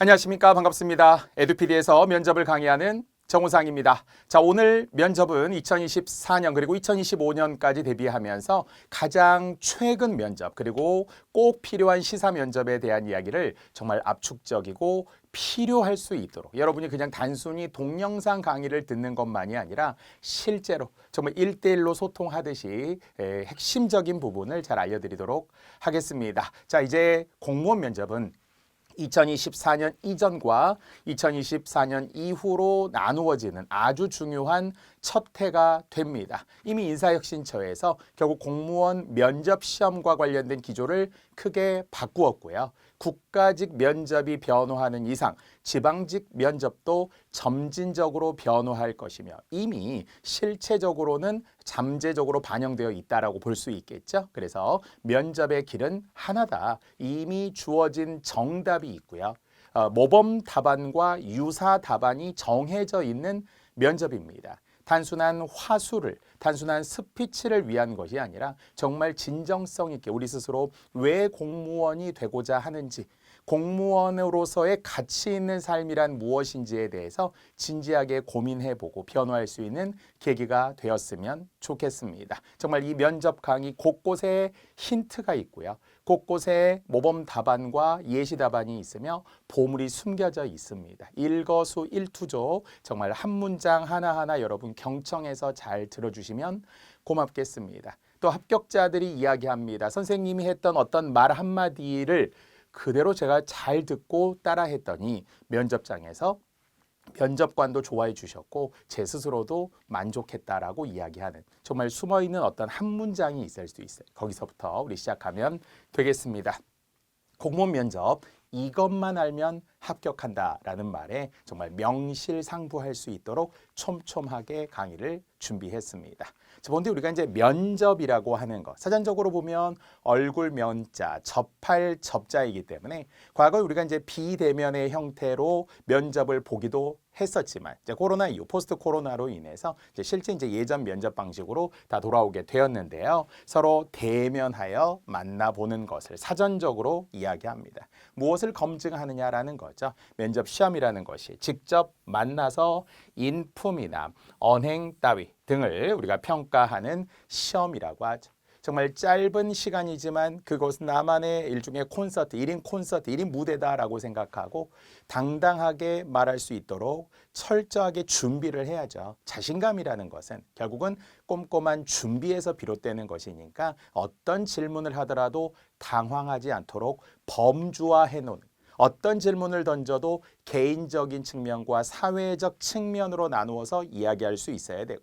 안녕하십니까. 반갑습니다. 에듀피디에서 면접을 강의하는 정우상입니다. 자, 오늘 면접은 2024년 그리고 2025년까지 대비하면서 가장 최근 면접 그리고 꼭 필요한 시사 면접에 대한 이야기를 정말 압축적이고 필요할 수 있도록 여러분이 그냥 단순히 동영상 강의를 듣는 것만이 아니라 실제로 정말 1대1로 소통하듯이 핵심적인 부분을 잘 알려드리도록 하겠습니다. 자, 이제 공무원 면접은 2024년 이전과 2024년 이후로 나누어지는 아주 중요한 첫 해가 됩니다. 이미 인사혁신처에서 결국 공무원 면접 시험과 관련된 기조를 크게 바꾸었고요. 국가직 면접이 변화하는 이상 지방직 면접도 점진적으로 변화할 것이며 이미 실체적으로는 잠재적으로 반영되어 있다라고 볼 수 있겠죠. 그래서 면접의 길은 하나다. 이미 주어진 정답이 있고요. 모범 답안과 유사 답안이 정해져 있는 면접입니다. 단순한 화수를, 단순한 스피치를 위한 것이 아니라 정말 진정성 있게 우리 스스로 왜 공무원이 되고자 하는지, 공무원으로서의 가치 있는 삶이란 무엇인지에 대해서 진지하게 고민해보고 변화할 수 있는 계기가 되었으면 좋겠습니다. 정말 이 면접 강의 곳곳에 힌트가 있고요. 곳곳에 모범 답안과 예시 답안이 있으며 보물이 숨겨져 있습니다. 일거수일투족 정말 한 문장 하나하나 여러분 경청해서 잘 들어주시면 고맙겠습니다. 또 합격자들이 이야기합니다. 선생님이 했던 어떤 말 한마디를 그대로 제가 잘 듣고 따라 했더니 면접장에서 면접관도 좋아해 주셨고 제 스스로도 만족했다라고 이야기하는 정말 숨어있는 어떤 한 문장이 있을 수 있어요. 거기서부터 우리 시작하면 되겠습니다. 공무원 면접 이것만 알면 합격한다라는 말에 정말 명실상부할 수 있도록 촘촘하게 강의를 준비했습니다. 자, 먼저 우리가 이제 면접이라고 하는 것, 사전적으로 보면 얼굴 면자, 접할 접자이기 때문에 과거에 우리가 이제 비대면의 형태로 면접을 보기도 했었지만 이제 코로나 이후 포스트 코로나로 인해서 이제 실제 이제 예전 면접 방식으로 다 돌아오게 되었는데요. 서로 대면하여 만나보는 것을 사전적으로 이야기합니다. 무엇을 검증하느냐라는 거죠. 면접 시험이라는 것이 직접 만나서 인품이나 언행 따위 등을 우리가 평가하는 시험이라고 하죠. 정말 짧은 시간이지만 그것은 나만의 일종의 콘서트, 1인 콘서트, 1인 무대다라고 생각하고 당당하게 말할 수 있도록 철저하게 준비를 해야죠. 자신감이라는 것은 결국은 꼼꼼한 준비에서 비롯되는 것이니까 어떤 질문을 하더라도 당황하지 않도록 범주화해 놓는 어떤 질문을 던져도 개인적인 측면과 사회적 측면으로 나누어서 이야기할 수 있어야 되고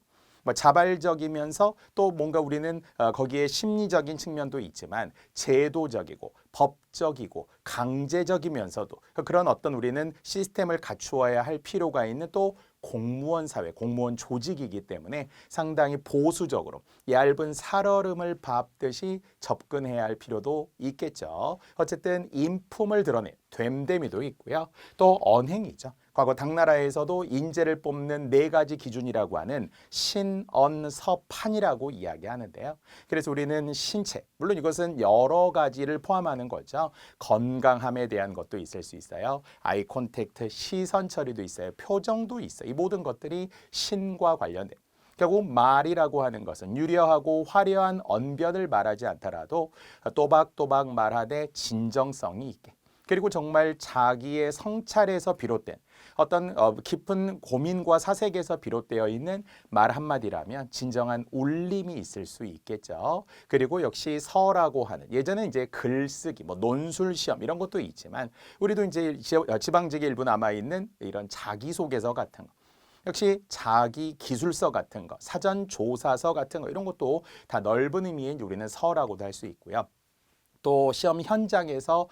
자발적이면서 또 뭔가 우리는 거기에 심리적인 측면도 있지만 제도적이고 법적이고 강제적이면서도 그런 어떤 우리는 시스템을 갖추어야 할 필요가 있는 또 공무원 사회, 공무원 조직이기 때문에 상당히 보수적으로 얇은 살얼음을 밟듯이 접근해야 할 필요도 있겠죠. 어쨌든 인품을 드러내 됨됨이도 있고요. 또 언행이죠. 과거 당나라에서도 인재를 뽑는 4가지 기준이라고 하는 신언서판이라고 이야기하는데요. 그래서 우리는 신체, 물론 이것은 여러 가지를 포함하는 거죠. 건강함에 대한 것도 있을 수 있어요. 아이 콘택트, 시선 처리도 있어요. 표정도 있어요. 이 모든 것들이 신과 관련된 결국 말이라고 하는 것은 유려하고 화려한 언변을 말하지 않더라도 또박또박 말하되 진정성이 있게 그리고 정말 자기의 성찰에서 비롯된 어떤 깊은 고민과 사색에서 비롯되어 있는 말 한마디라면 진정한 울림이 있을 수 있겠죠. 그리고 역시 서라고 하는 예전에 이제 글쓰기, 논술 시험 이런 것도 있지만 우리도 이제 지방직에 일부 남아 있는 이런 자기소개서 같은 거. 역시 자기 기술서 같은 거, 사전 조사서 같은 거 이런 것도 다 넓은 의미의 우리는 서라고도 할 수 있고요. 또 시험 현장에서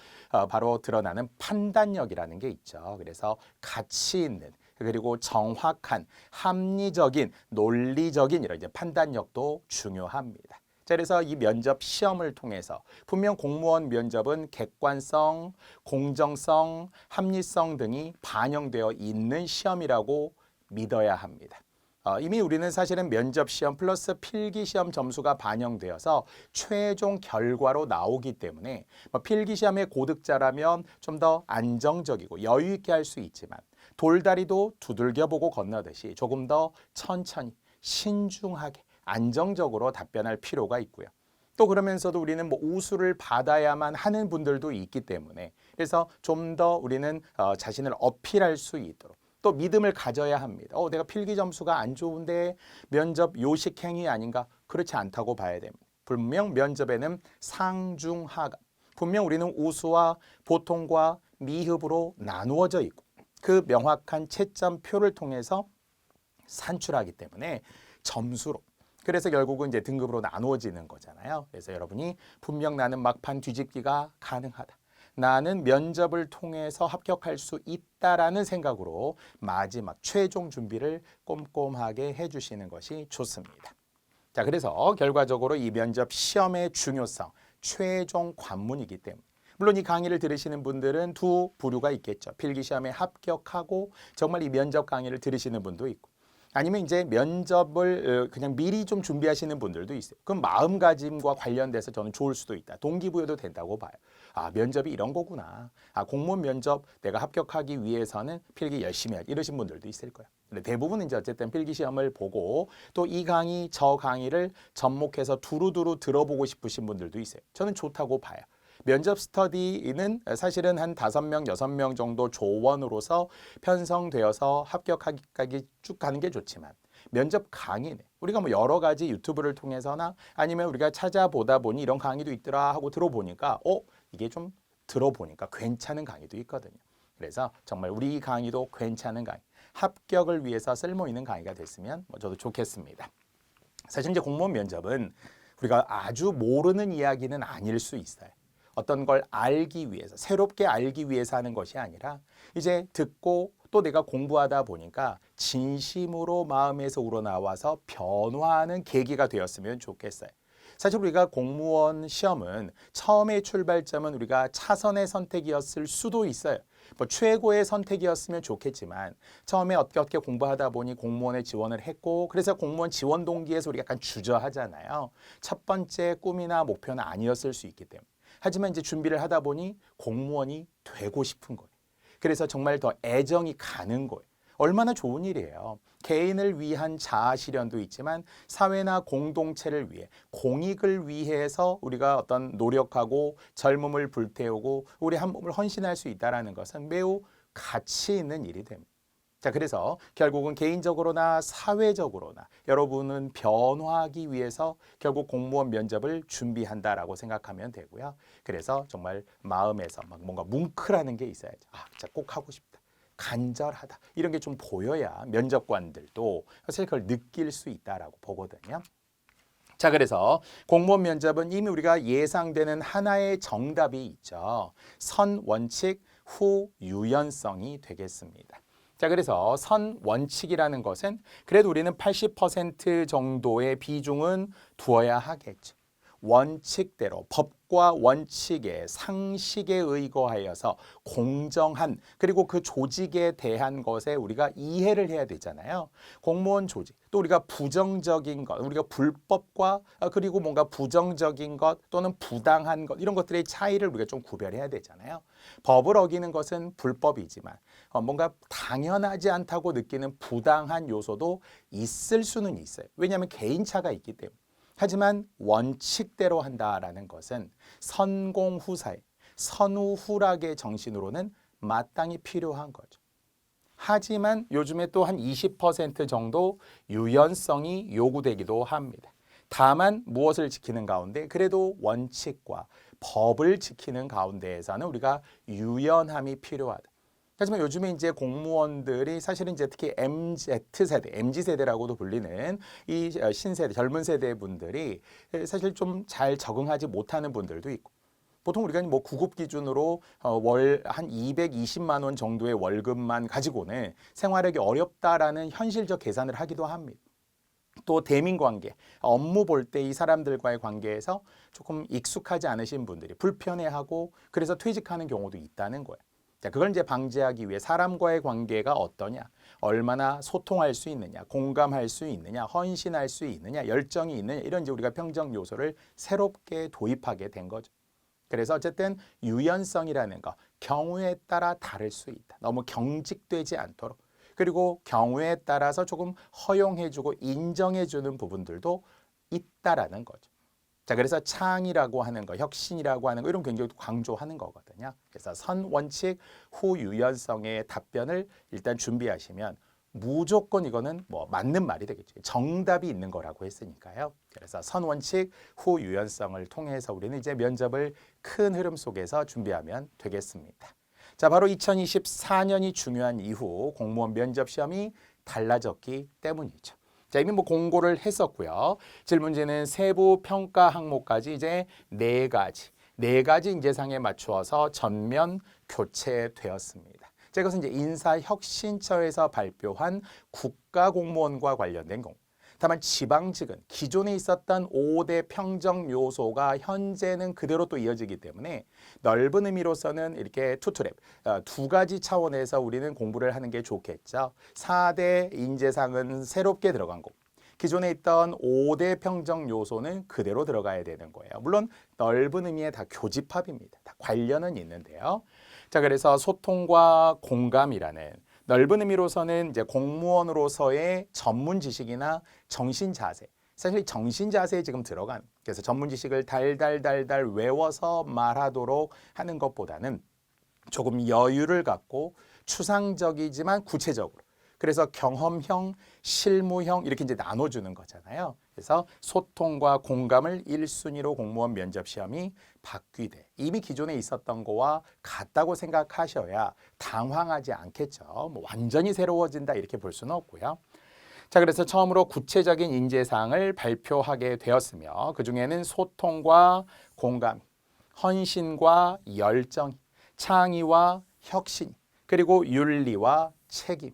바로 드러나는 판단력이라는 게 있죠. 그래서 가치 있는 그리고 정확한 합리적인 논리적인 이런 이제 판단력도 중요합니다. 자, 그래서 이 면접 시험을 통해서 분명 공무원 면접은 객관성, 공정성, 합리성 등이 반영되어 있는 시험이라고 믿어야 합니다. 이미 우리는 사실은 면접 시험 플러스 필기 시험 점수가 반영되어서 최종 결과로 나오기 때문에 필기 시험의 고득자라면 좀 더 안정적이고 여유 있게 할 수 있지만 돌다리도 두들겨 보고 건너듯이 조금 더 천천히 신중하게 안정적으로 답변할 필요가 있고요. 또 그러면서도 우리는 뭐 우수를 받아야만 하는 분들도 있기 때문에 그래서 좀 더 우리는 자신을 어필할 수 있도록 또 믿음을 가져야 합니다. 내가 필기 점수가 안 좋은데 면접 요식행위 아닌가? 그렇지 않다고 봐야 됩니다. 분명 면접에는 상중하가 분명 우리는 우수와 보통과 미흡으로 나누어져 있고 그 명확한 채점표를 통해서 산출하기 때문에 점수로 그래서 결국은 이제 등급으로 나누어지는 거잖아요. 그래서 여러분이 분명 나는 막판 뒤집기가 가능하다. 나는 면접을 통해서 합격할 수 있다라는 생각으로 마지막 최종 준비를 꼼꼼하게 해주시는 것이 좋습니다. 자, 그래서 결과적으로 이 면접 시험의 중요성, 최종 관문이기 때문에 물론 이 강의를 들으시는 분들은 두 부류가 있겠죠. 필기시험에 합격하고 정말 이 면접 강의를 들으시는 분도 있고 아니면 이제 면접을 그냥 미리 좀 준비하시는 분들도 있어요. 그럼 마음가짐과 관련돼서 저는 좋을 수도 있다. 동기부여도 된다고 봐요. 면접이 이런 거구나. 공무원 면접 내가 합격하기 위해서는 필기 열심히 해야지. 이러신 분들도 있을 거예요. 근데 대부분은 이제 어쨌든 필기 시험을 보고 또 이 강의, 저 강의를 접목해서 두루두루 들어보고 싶으신 분들도 있어요. 저는 좋다고 봐요. 면접 스터디는 사실은 한 5명, 6명 정도 조원으로서 편성되어서 합격하기까지 쭉 가는 게 좋지만 면접 강의는 우리가 뭐 여러 가지 유튜브를 통해서나 아니면 우리가 찾아보다 보니 이런 강의도 있더라 하고 들어보니까 이게 좀 들어보니까 괜찮은 강의도 있거든요. 그래서 정말 우리 강의도 괜찮은 강의, 합격을 위해서 쓸모있는 강의가 됐으면 저도 좋겠습니다. 사실 이제 공무원 면접은 우리가 아주 모르는 이야기는 아닐 수 있어요. 어떤 걸 알기 위해서, 새롭게 알기 위해서 하는 것이 아니라 이제 듣고 또 내가 공부하다 보니까 진심으로 마음에서 우러나와서 변화하는 계기가 되었으면 좋겠어요. 사실 우리가 공무원 시험은 처음의 출발점은 우리가 차선의 선택이었을 수도 있어요. 뭐 최고의 선택이었으면 좋겠지만 처음에 어떻게 공부하다 보니 공무원에 지원을 했고 그래서 공무원 지원 동기에서 우리가 약간 주저하잖아요. 첫 번째 꿈이나 목표는 아니었을 수 있기 때문에. 하지만 이제 준비를 하다 보니 공무원이 되고 싶은 거예요. 그래서 정말 더 애정이 가는 거예요. 얼마나 좋은 일이에요. 개인을 위한 자아 실현도 있지만 사회나 공동체를 위해 공익을 위해서 우리가 어떤 노력하고 젊음을 불태우고 우리 한 몸을 헌신할 수 있다는 것은 매우 가치 있는 일이 됩니다. 자, 그래서 결국은 개인적으로나 사회적으로나 여러분은 변화하기 위해서 결국 공무원 면접을 준비한다라고 생각하면 되고요. 그래서 정말 마음에서 막 뭔가 뭉클하는 게 있어야죠. 진짜 꼭 하고 싶다. 간절하다. 이런 게 좀 보여야 면접관들도 사실 그걸 느낄 수 있다라고 보거든요. 자, 그래서 공무원 면접은 이미 우리가 예상되는 하나의 정답이 있죠. 선 원칙 후 유연성이 되겠습니다. 자, 그래서 선 원칙이라는 것은 그래도 우리는 80% 정도의 비중은 두어야 하겠죠. 원칙대로 법과 원칙의 상식에 의거하여서 공정한 그리고 그 조직에 대한 것에 우리가 이해를 해야 되잖아요. 공무원 조직 또 우리가 부정적인 것 우리가 불법과 그리고 뭔가 부정적인 것 또는 부당한 것 이런 것들의 차이를 우리가 좀 구별해야 되잖아요. 법을 어기는 것은 불법이지만 뭔가 당연하지 않다고 느끼는 부당한 요소도 있을 수는 있어요. 왜냐하면 개인차가 있기 때문에. 하지만 원칙대로 한다라는 것은 선공후사의 선우후락의 정신으로는 마땅히 필요한 거죠. 하지만 요즘에 또 한 20% 정도 유연성이 요구되기도 합니다. 다만 무엇을 지키는 가운데 그래도 원칙과 법을 지키는 가운데에서는 우리가 유연함이 필요하다. 하지만 요즘에 이제 공무원들이 사실은 이제 특히 MZ세대, MZ세대라고도 불리는 이 신세대, 젊은 세대 분들이 사실 좀 잘 적응하지 못하는 분들도 있고 보통 우리가 뭐 구급 기준으로 월 한 220만 원 정도의 월급만 가지고는 생활하기 어렵다라는 현실적 계산을 하기도 합니다. 또 대민 관계, 업무 볼 때 이 사람들과의 관계에서 조금 익숙하지 않으신 분들이 불편해하고 그래서 퇴직하는 경우도 있다는 거예요. 자, 그걸 이제 방지하기 위해 사람과의 관계가 어떠냐, 얼마나 소통할 수 있느냐, 공감할 수 있느냐, 헌신할 수 있느냐, 열정이 있느냐, 이런 이제 우리가 평정 요소를 새롭게 도입하게 된 거죠. 그래서 어쨌든 유연성이라는 거, 경우에 따라 다를 수 있다. 너무 경직되지 않도록. 그리고 경우에 따라서 조금 허용해주고 인정해주는 부분들도 있다라는 거죠. 자, 그래서 창의라고 하는 거, 혁신이라고 하는 거 이런 거 굉장히 강조하는 거거든요. 그래서 선, 원칙, 후, 유연성의 답변을 일단 준비하시면 무조건 이거는 뭐 맞는 말이 되겠죠. 정답이 있는 거라고 했으니까요. 그래서 선, 원칙, 후, 유연성을 통해서 우리는 이제 면접을 큰 흐름 속에서 준비하면 되겠습니다. 자, 바로 2024년이 중요한 이후 공무원 면접 시험이 달라졌기 때문이죠. 자, 이미 뭐 공고를 했었고요. 질문지는 세부 평가 항목까지 이제 네 가지 인재상에 맞추어서 전면 교체되었습니다. 자, 이것은 이제 인사혁신처에서 발표한 국가공무원과 관련된 공고. 다만 지방직은 기존에 있었던 5대 평정 요소가 현재는 그대로 또 이어지기 때문에 넓은 의미로서는 이렇게 투트랩, 두 가지 차원에서 우리는 공부를 하는 게 좋겠죠. 4대 인재상은 새롭게 들어간 거고 기존에 있던 5대 평정 요소는 그대로 들어가야 되는 거예요. 물론 넓은 의미의 다 교집합입니다. 다 관련은 있는데요. 자, 그래서 소통과 공감이라는 넓은 의미로서는 이제 공무원으로서의 전문 지식이나 정신 자세, 사실 정신 자세에 지금 들어간, 그래서 전문 지식을 달달달달 외워서 말하도록 하는 것보다는 조금 여유를 갖고 추상적이지만 구체적으로, 그래서 경험형, 실무형 이렇게 이제 나눠주는 거잖아요. 그래서 소통과 공감을 1순위로 공무원 면접 시험이 바뀌되 이미 기존에 있었던 거와 같다고 생각하셔야 당황하지 않겠죠. 뭐 완전히 새로워진다 이렇게 볼 수는 없고요. 자, 그래서 처음으로 구체적인 인재사항을 발표하게 되었으며 그중에는 소통과 공감, 헌신과 열정, 창의와 혁신, 그리고 윤리와 책임,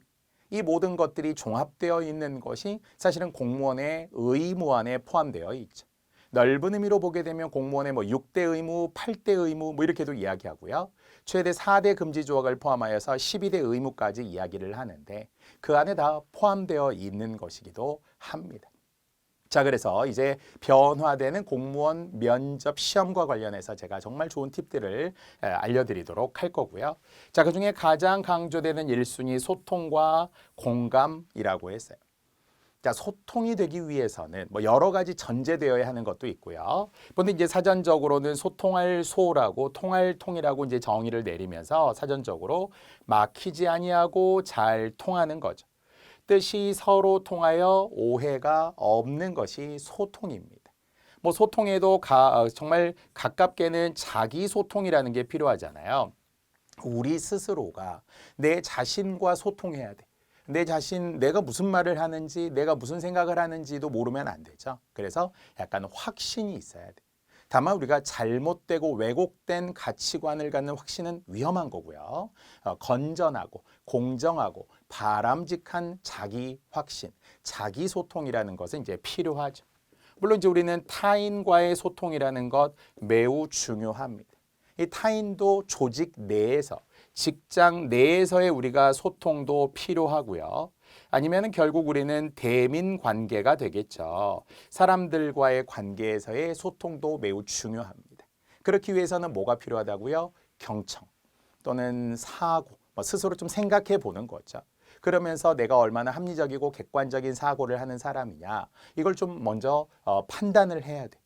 이 모든 것들이 종합되어 있는 것이 사실은 공무원의 의무 안에 포함되어 있죠. 넓은 의미로 보게 되면 공무원의 뭐 6대 의무, 8대 의무 뭐 이렇게도 이야기하고요. 최대 4대 금지 조항을 포함하여서 12대 의무까지 이야기를 하는데 그 안에 다 포함되어 있는 것이기도 합니다. 자, 그래서 이제 변화되는 공무원 면접 시험과 관련해서 제가 정말 좋은 팁들을 알려드리도록 할 거고요. 자, 그중에 가장 강조되는 1순위 소통과 공감이라고 했어요. 자, 소통이 되기 위해서는 뭐 여러 가지 전제되어야 하는 것도 있고요. 근데 이제 사전적으로는 소통할 소라고 통할 통이라고 이제 정의를 내리면서 사전적으로 막히지 아니하고 잘 통하는 거죠. 뜻이 서로 통하여 오해가 없는 것이 소통입니다. 뭐 소통에도 정말 가깝게는 자기 소통이라는 게 필요하잖아요. 우리 스스로가 내 자신과 소통해야 돼. 내 자신, 내가 무슨 말을 하는지, 내가 무슨 생각을 하는지도 모르면 안 되죠. 그래서 약간 확신이 있어야 돼. 다만 우리가 잘못되고 왜곡된 가치관을 갖는 확신은 위험한 거고요. 건전하고 공정하고 바람직한 자기 확신, 자기 소통이라는 것은 이제 필요하죠. 물론 이제 우리는 타인과의 소통이라는 것 매우 중요합니다. 이 타인도 조직 내에서, 직장 내에서의 우리가 소통도 필요하고요. 아니면 결국 우리는 대민 관계가 되겠죠. 사람들과의 관계에서의 소통도 매우 중요합니다. 그렇기 위해서는 뭐가 필요하다고요? 경청 또는 사고, 스스로 좀 생각해 보는 거죠. 그러면서 내가 얼마나 합리적이고 객관적인 사고를 하는 사람이냐, 이걸 좀 먼저 판단을 해야 돼.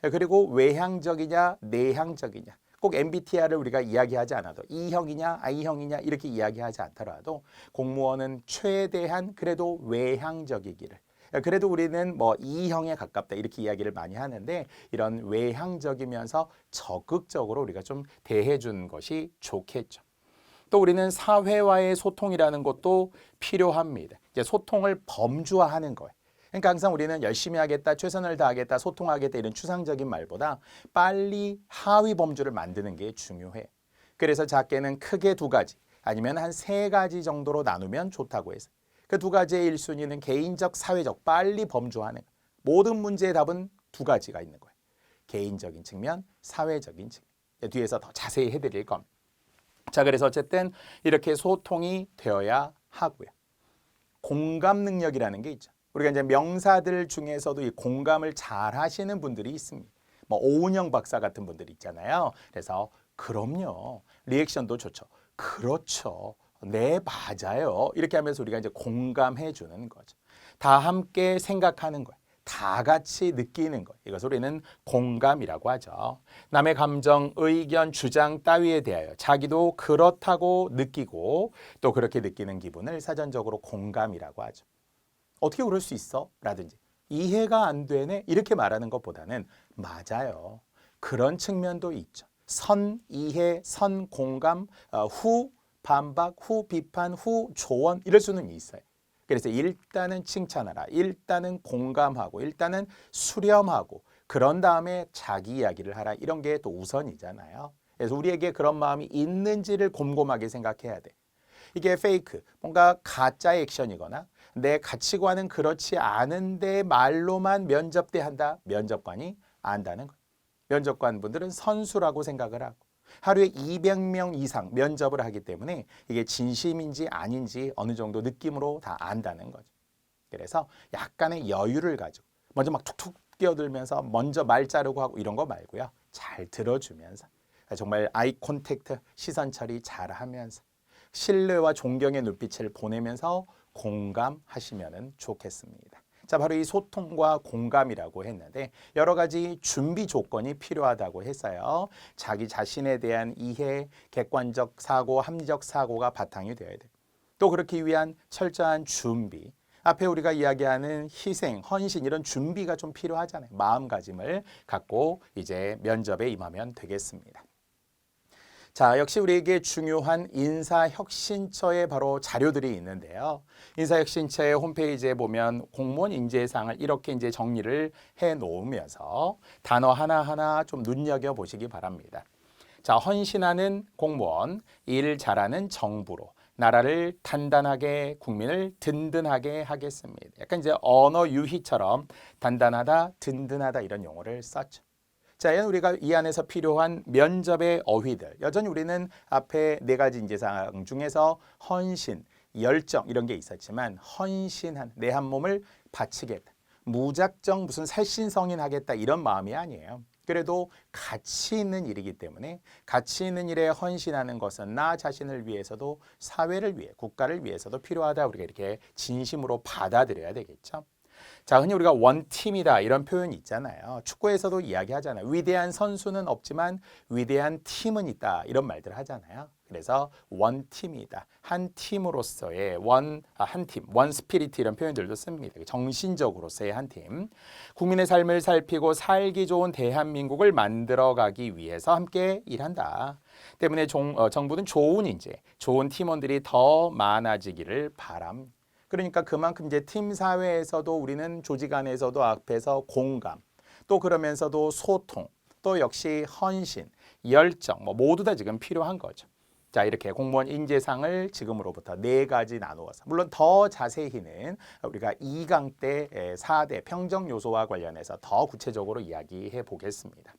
그리고 외향적이냐 내향적이냐, 꼭 MBTI를 우리가 이야기하지 않아도 E형이냐 I형이냐 이렇게 이야기하지 않더라도 공무원은 최대한 그래도 외향적이기를, 그래도 우리는 뭐 E형에 가깝다 이렇게 이야기를 많이 하는데 이런 외향적이면서 적극적으로 우리가 좀 대해주는 것이 좋겠죠. 또 우리는 사회와의 소통이라는 것도 필요합니다. 이제 소통을 범주화하는 거예요. 그러니까 항상 우리는 열심히 하겠다, 최선을 다하겠다, 소통하겠다 이런 추상적인 말보다 빨리 하위 범주를 만드는 게 중요해. 그래서 작게는 크게 2가지 아니면 한 3가지 정도로 나누면 좋다고 해서 그 2가지의 1순위는 개인적, 사회적, 빨리 범주화하는 거예요. 모든 문제의 답은 2가지가 있는 거예요. 개인적인 측면, 사회적인 측면. 뒤에서 더 자세히 해드릴 겁니다. 자, 그래서 어쨌든 이렇게 소통이 되어야 하고요. 공감 능력이라는 게 있죠. 우리가 이제 명사들 중에서도 이 공감을 잘 하시는 분들이 있습니다. 뭐 오은영 박사 같은 분들 있잖아요. 그래서 그럼요. 리액션도 좋죠. 그렇죠. 네, 맞아요. 이렇게 하면서 우리가 이제 공감해 주는 거죠. 다 함께 생각하는 거예요. 다 같이 느끼는 것. 이것을 우리는 공감이라고 하죠. 남의 감정, 의견, 주장 따위에 대하여 자기도 그렇다고 느끼고 또 그렇게 느끼는 기분을 사전적으로 공감이라고 하죠. 어떻게 그럴 수 있어? 라든지 이해가 안 되네? 이렇게 말하는 것보다는 맞아요. 그런 측면도 있죠. 선 이해, 선 공감, 후 반박, 후 비판, 후 조언 이럴 수는 있어요. 그래서 일단은 칭찬하라. 일단은 공감하고 일단은 수렴하고 그런 다음에 자기 이야기를 하라. 이런 게 또 우선이잖아요. 그래서 우리에게 그런 마음이 있는지를 곰곰하게 생각해야 돼. 이게 페이크, 뭔가 가짜 액션이거나 내 가치관은 그렇지 않은데 말로만 면접대 한다. 면접관이 안다는 거예요. 면접관 분들은 선수라고 생각을 하고 하루에 200명 이상 면접을 하기 때문에 이게 진심인지 아닌지 어느 정도 느낌으로 다 안다는 거죠. 그래서 약간의 여유를 가지고 먼저 막 툭툭 끼어들면서 먼저 말 자르고 하고 이런 거 말고요. 잘 들어주면서 정말 아이 콘택트, 시선 처리 잘 하면서 신뢰와 존경의 눈빛을 보내면서 공감하시면 좋겠습니다. 자, 바로 이 소통과 공감이라고 했는데 여러 가지 준비 조건이 필요하다고 했어요. 자기 자신에 대한 이해, 객관적 사고, 합리적 사고가 바탕이 되어야 돼요. 또 그렇기 위한 철저한 준비. 앞에 우리가 이야기하는 희생, 헌신 이런 준비가 좀 필요하잖아요. 마음가짐을 갖고 이제 면접에 임하면 되겠습니다. 자, 역시 우리에게 중요한 인사혁신처의 바로 자료들이 있는데요. 인사혁신처의 홈페이지에 보면 공무원 인재상을 이렇게 이제 정리를 해 놓으면서 단어 하나하나 좀 눈여겨보시기 바랍니다. 자, 헌신하는 공무원, 일 잘하는 정부로 나라를 단단하게, 국민을 든든하게 하겠습니다. 약간 이제 언어 유희처럼 단단하다, 든든하다 이런 용어를 썼죠. 자, 우리가 이 안에서 필요한 면접의 어휘들. 여전히 우리는 앞에 네 가지 인재사항 중에서 헌신, 열정 이런 게 있었지만 헌신한 내 한 몸을 바치겠다. 무작정 무슨 살신성인하겠다 이런 마음이 아니에요. 그래도 가치 있는 일이기 때문에 가치 있는 일에 헌신하는 것은 나 자신을 위해서도 사회를 위해 국가를 위해서도 필요하다. 우리가 이렇게 진심으로 받아들여야 되겠죠. 자, 흔히 우리가 원팀이다 이런 표현이 있잖아요. 축구에서도 이야기하잖아요. 위대한 선수는 없지만 위대한 팀은 있다 이런 말들 하잖아요. 그래서 원팀이다. 한 팀으로서의 한 팀, 원 스피리트 이런 표현들도 씁니다. 정신적으로서의 한 팀. 국민의 삶을 살피고 살기 좋은 대한민국을 만들어가기 위해서 함께 일한다. 때문에 정부는 좋은 인재, 좋은 팀원들이 더 많아지기를 바랍니다. 그러니까 그만큼 이제 팀 사회에서도 우리는 조직 안에서도 앞에서 공감, 또 그러면서도 소통, 또 역시 헌신, 열정 모두 다 지금 필요한 거죠. 자, 이렇게 공무원 인재상을 지금으로부터 네 가지 나누어서 물론 더 자세히는 우리가 2강 때 4대 평정 요소와 관련해서 더 구체적으로 이야기해 보겠습니다.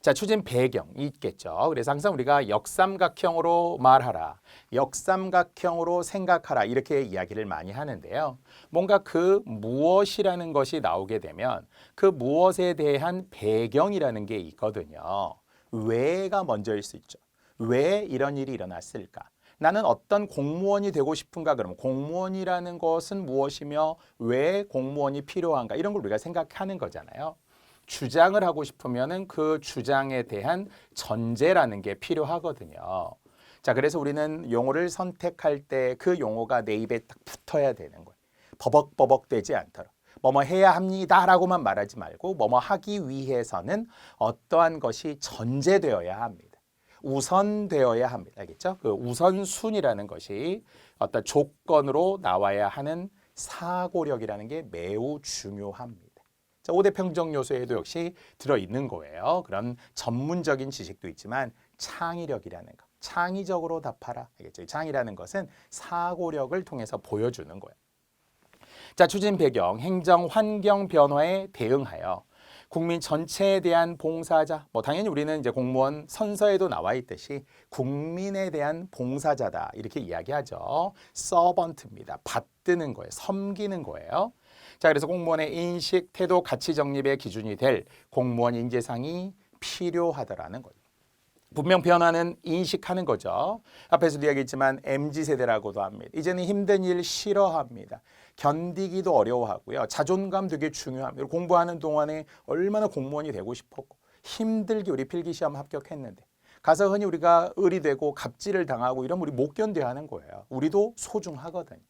자, 추진 배경이 있겠죠. 그래서 항상 우리가 역삼각형으로 말하라, 역삼각형으로 생각하라 이렇게 이야기를 많이 하는데요. 뭔가 그 무엇이라는 것이 나오게 되면 그 무엇에 대한 배경이라는 게 있거든요. 왜가 먼저일 수 있죠. 왜 이런 일이 일어났을까? 나는 어떤 공무원이 되고 싶은가? 그러면 공무원이라는 것은 무엇이며 왜 공무원이 필요한가? 이런 걸 우리가 생각하는 거잖아요. 주장을 하고 싶으면은 그 주장에 대한 전제라는 게 필요하거든요. 자, 그래서 우리는 용어를 선택할 때 그 용어가 내 입에 딱 붙어야 되는 거예요. 버벅버벅 되지 않도록. 뭐뭐 해야 합니다라고만 말하지 말고 뭐뭐 하기 위해서는 어떠한 것이 전제되어야 합니다. 우선되어야 합니다. 알겠죠? 그 우선순위라는 것이 어떤 조건으로 나와야 하는 사고력이라는 게 매우 중요합니다. 자, 5대 평정 요소에도 역시 들어있는 거예요. 그런 전문적인 지식도 있지만 창의력이라는 거. 창의적으로 답하라. 알겠죠? 창의라는 것은 사고력을 통해서 보여주는 거예요. 자, 추진 배경, 행정 환경 변화에 대응하여 국민 전체에 대한 봉사자. 뭐 당연히 우리는 이제 공무원 선서에도 나와 있듯이 국민에 대한 봉사자다 이렇게 이야기하죠. 서번트입니다. 받드는 거예요. 섬기는 거예요. 자, 그래서 공무원의 인식, 태도, 가치 정립의 기준이 될 공무원 인재상이 필요하다라는 거죠. 분명 변화는 인식하는 거죠. 앞에서도 이야기했지만 MZ세대라고도 합니다. 이제는 힘든 일 싫어합니다. 견디기도 어려워하고요. 자존감 되게 중요합니다. 공부하는 동안에 얼마나 공무원이 되고 싶었고 힘들게 우리 필기시험 합격했는데 가서 흔히 우리가 의리되고 갑질을 당하고 이러면 우리 못 견뎌야 하는 거예요. 우리도 소중하거든요.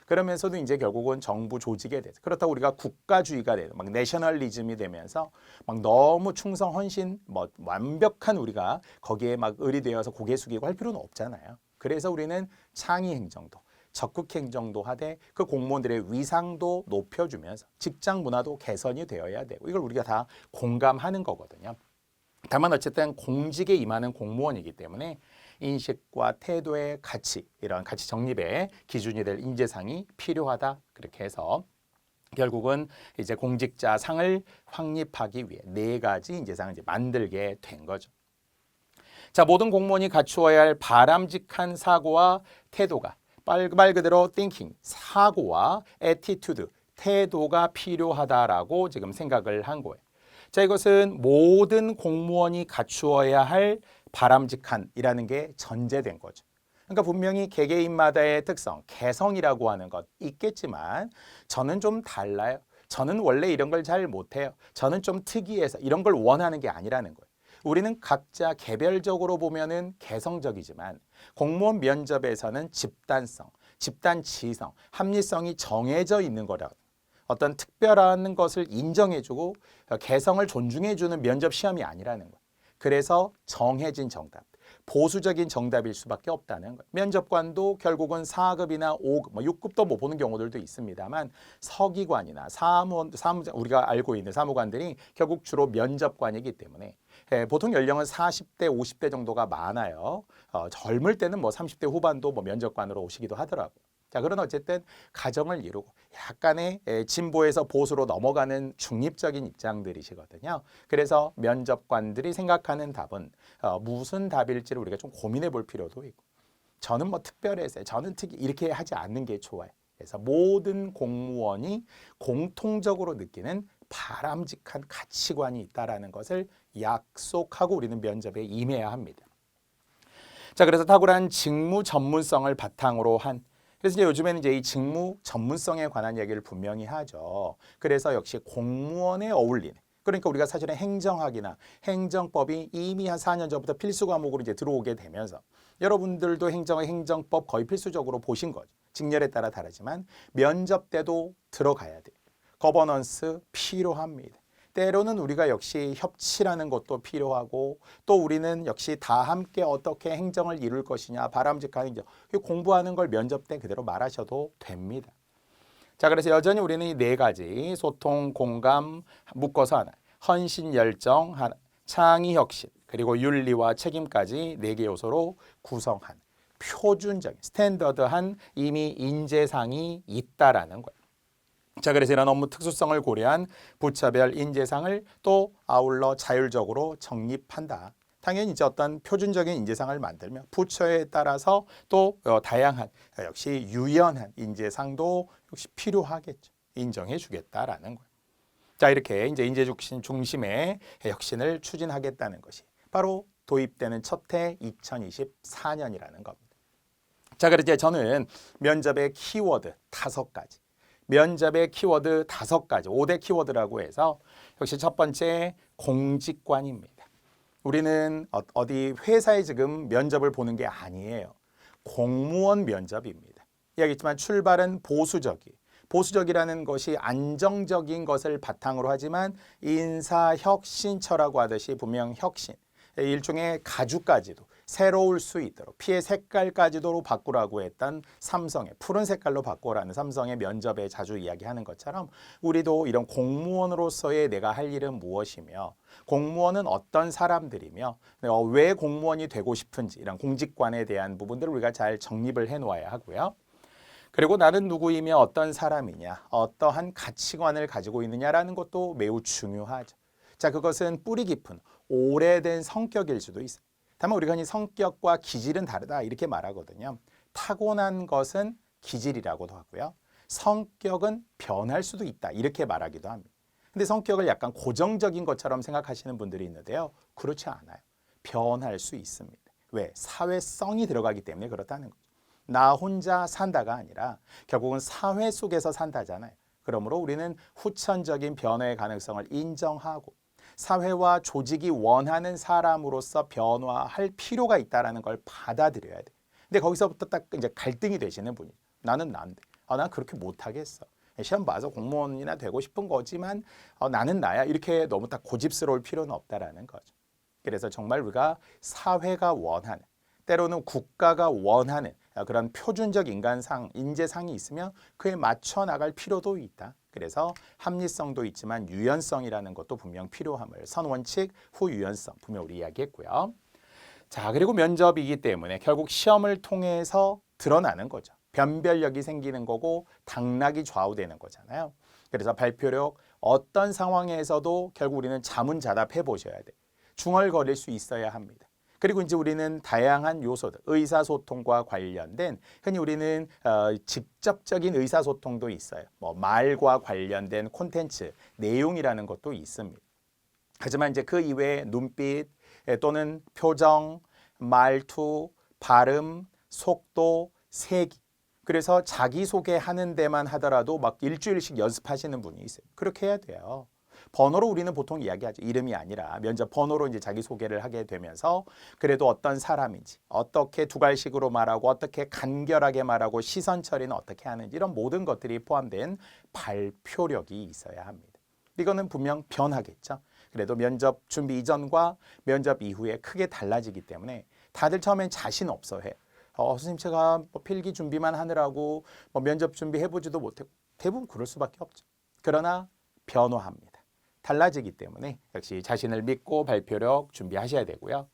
그러면서도 이제 결국은 정부 조직에 대해서 그렇다고 우리가 국가주의가 되고 막 내셔널리즘이 되면서 막 너무 충성 헌신 뭐 완벽한 우리가 거기에 막 의리되어서 고개 숙이고 할 필요는 없잖아요. 그래서 우리는 창의 행정도 적극 행정도 하되 그 공무원들의 위상도 높여주면서 직장 문화도 개선이 되어야 되고 이걸 우리가 다 공감하는 거거든요. 다만 어쨌든 공직에 임하는 공무원이기 때문에 인식과 태도의 가치, 이런 가치 정립의 기준이 될 인재상이 필요하다. 그렇게 해서 결국은 이제 공직자 상을 확립하기 위해 4가지 인재상을 이제 만들게 된 거죠. 자, 모든 공무원이 갖추어야 할 바람직한 사고와 태도가 말 그대로 thinking, 사고와 attitude, 태도가 필요하다라고 지금 생각을 한 거예요. 자, 이것은 모든 공무원이 갖추어야 할 바람직한이라는 게 전제된 거죠. 그러니까 분명히 개개인마다의 특성, 개성이라고 하는 것 있겠지만 저는 좀 달라요. 저는 원래 이런 걸 잘 못해요. 저는 좀 특이해서 이런 걸 원하는 게 아니라는 거예요. 우리는 각자 개별적으로 보면은 개성적이지만 공무원 면접에서는 집단성, 집단지성, 합리성이 정해져 있는 거라. 어떤 특별한 것을 인정해주고 개성을 존중해주는 면접 시험이 아니라는 거예요. 그래서 정해진 정답, 보수적인 정답일 수밖에 없다는 거예요. 면접관도 결국은 4급이나 5급, 6급도 못 보는 경우들도 있습니다만 서기관이나 우리가 알고 있는 사무관들이 결국 주로 면접관이기 때문에 보통 연령은 40대, 50대 정도가 많아요. 젊을 때는 뭐 30대 후반도 뭐 면접관으로 오시기도 하더라고요. 자, 그러나 어쨌든 가정을 이루고 약간의 진보에서 보수로 넘어가는 중립적인 입장들이시거든요. 그래서 면접관들이 생각하는 답은 무슨 답일지를 우리가 좀 고민해 볼 필요도 있고 저는 뭐 특별해서 저는 특이 이렇게 하지 않는 게 좋아요. 그래서 모든 공무원이 공통적으로 느끼는 바람직한 가치관이 있다라는 것을 약속하고 우리는 면접에 임해야 합니다. 자, 그래서 탁월한 직무 전문성을 바탕으로 한 그래서 이제 요즘에는 이제 이 직무 전문성에 관한 얘기를 분명히 하죠. 그래서 역시 공무원에 어울리는 그러니까 우리가 사실은 행정학이나 행정법이 이미 한 4년 전부터 필수 과목으로 이제 들어오게 되면서 여러분들도 행정법 거의 필수적으로 보신 거죠. 직렬에 따라 다르지만 면접 때도 들어가야 돼요. 거버넌스 필요합니다. 때로는 우리가 역시 협치라는 것도 필요하고 또 우리는 역시 다 함께 어떻게 행정을 이룰 것이냐 바람직한 행정 공부하는 걸 면접 때 그대로 말하셔도 됩니다. 자, 그래서 여전히 우리는 이 4가지 소통, 공감, 묶어서 하나, 헌신, 열정 하나, 창의, 혁신 그리고 윤리와 책임까지 4개 요소로 구성한 표준적인 스탠더드한 이미 인재상이 있다라는 거예요. 자, 그래서 이런 업무 특수성을 고려한 부처별 인재상을 또 아울러 자율적으로 정립한다. 당연히 이제 어떤 표준적인 인재상을 만들면 부처에 따라서 또 다양한 역시 유연한 인재상도 역시 필요하겠죠. 인정해 주겠다라는 거예요. 자, 이렇게 이제 인재 중심의 혁신을 추진하겠다는 것이 바로 도입되는 첫 해 2024년이라는 겁니다. 자, 그래서 이제 저는 면접의 키워드 5가지. 면접의 키워드 5가지, 5대 키워드라고 해서 역시 첫 번째 공직관입니다. 우리는 어디 회사에 지금 면접을 보는 게 아니에요. 공무원 면접입니다. 이야기했지만 출발은 보수적이라는 것이 안정적인 것을 바탕으로 하지만 인사혁신처라고 하듯이 분명 혁신, 일종의 가죽까지도 새로울 수 있도록 피의 색깔까지도 바꾸라고 했던 삼성의 푸른 색깔로 바꾸라는 삼성의 면접에 자주 이야기하는 것처럼 우리도 이런 공무원으로서의 내가 할 일은 무엇이며 공무원은 어떤 사람들이며 왜 공무원이 되고 싶은지 이런 공직관에 대한 부분들을 우리가 잘 정립을 해놓아야 하고요. 그리고 나는 누구이며 어떤 사람이냐, 어떠한 가치관을 가지고 있느냐라는 것도 매우 중요하죠. 자, 그것은 뿌리 깊은 오래된 성격일 수도 있어요. 다만 우리가 이 성격과 기질은 다르다 이렇게 말하거든요. 타고난 것은 기질이라고도 하고요. 성격은 변할 수도 있다 이렇게 말하기도 합니다. 근데 성격을 약간 고정적인 것처럼 생각하시는 분들이 있는데요. 그렇지 않아요. 변할 수 있습니다. 왜? 사회성이 들어가기 때문에 그렇다는 거죠. 나 혼자 산다가 아니라 결국은 사회 속에서 산다잖아요. 그러므로 우리는 후천적인 변화의 가능성을 인정하고 사회와 조직이 원하는 사람으로서 변화할 필요가 있다는 걸 받아들여야 돼. 근데 거기서부터 딱 이제 갈등이 되시는 분이 나는 난데 난 그렇게 못하겠어. 시험 봐서 공무원이나 되고 싶은 거지만 나는 나야. 이렇게 너무 딱 고집스러울 필요는 없다라는 거죠. 그래서 정말 우리가 사회가 원하는 때로는 국가가 원하는 그런 표준적 인간상, 인재상이 있으면 그에 맞춰 나갈 필요도 있다. 그래서 합리성도 있지만 유연성이라는 것도 분명 필요함을 선원칙, 후유연성 분명 우리 이야기했고요. 자, 그리고 면접이기 때문에 결국 시험을 통해서 드러나는 거죠. 변별력이 생기는 거고 당락이 좌우되는 거잖아요. 그래서 발표력 어떤 상황에서도 결국 우리는 자문자답해 보셔야 돼. 중얼거릴 수 있어야 합니다. 그리고 이제 우리는 다양한 요소들, 의사소통과 관련된 흔히 우리는 직접적인 의사소통도 있어요. 뭐 말과 관련된 콘텐츠, 내용이라는 것도 있습니다. 하지만 이제 그 이외에 눈빛 또는 표정, 말투, 발음, 속도, 세기. 그래서 자기소개하는 데만 하더라도 막 일주일씩 연습하시는 분이 있어요. 그렇게 해야 돼요. 번호로 우리는 보통 이야기하죠. 이름이 아니라 면접 번호로 이제 자기소개를 하게 되면서 그래도 어떤 사람인지, 어떻게 두갈식으로 말하고 어떻게 간결하게 말하고 시선 처리는 어떻게 하는지 이런 모든 것들이 포함된 발표력이 있어야 합니다. 이거는 분명 변하겠죠. 그래도 면접 준비 이전과 면접 이후에 크게 달라지기 때문에 다들 처음엔 자신 없어 해. 선생님 제가 뭐 필기 준비만 하느라고 뭐 면접 준비해보지도 못했고 대부분 그럴 수밖에 없죠. 그러나 변화합니다. 달라지기 때문에 역시 자신을 믿고 발표력 준비하셔야 되고요.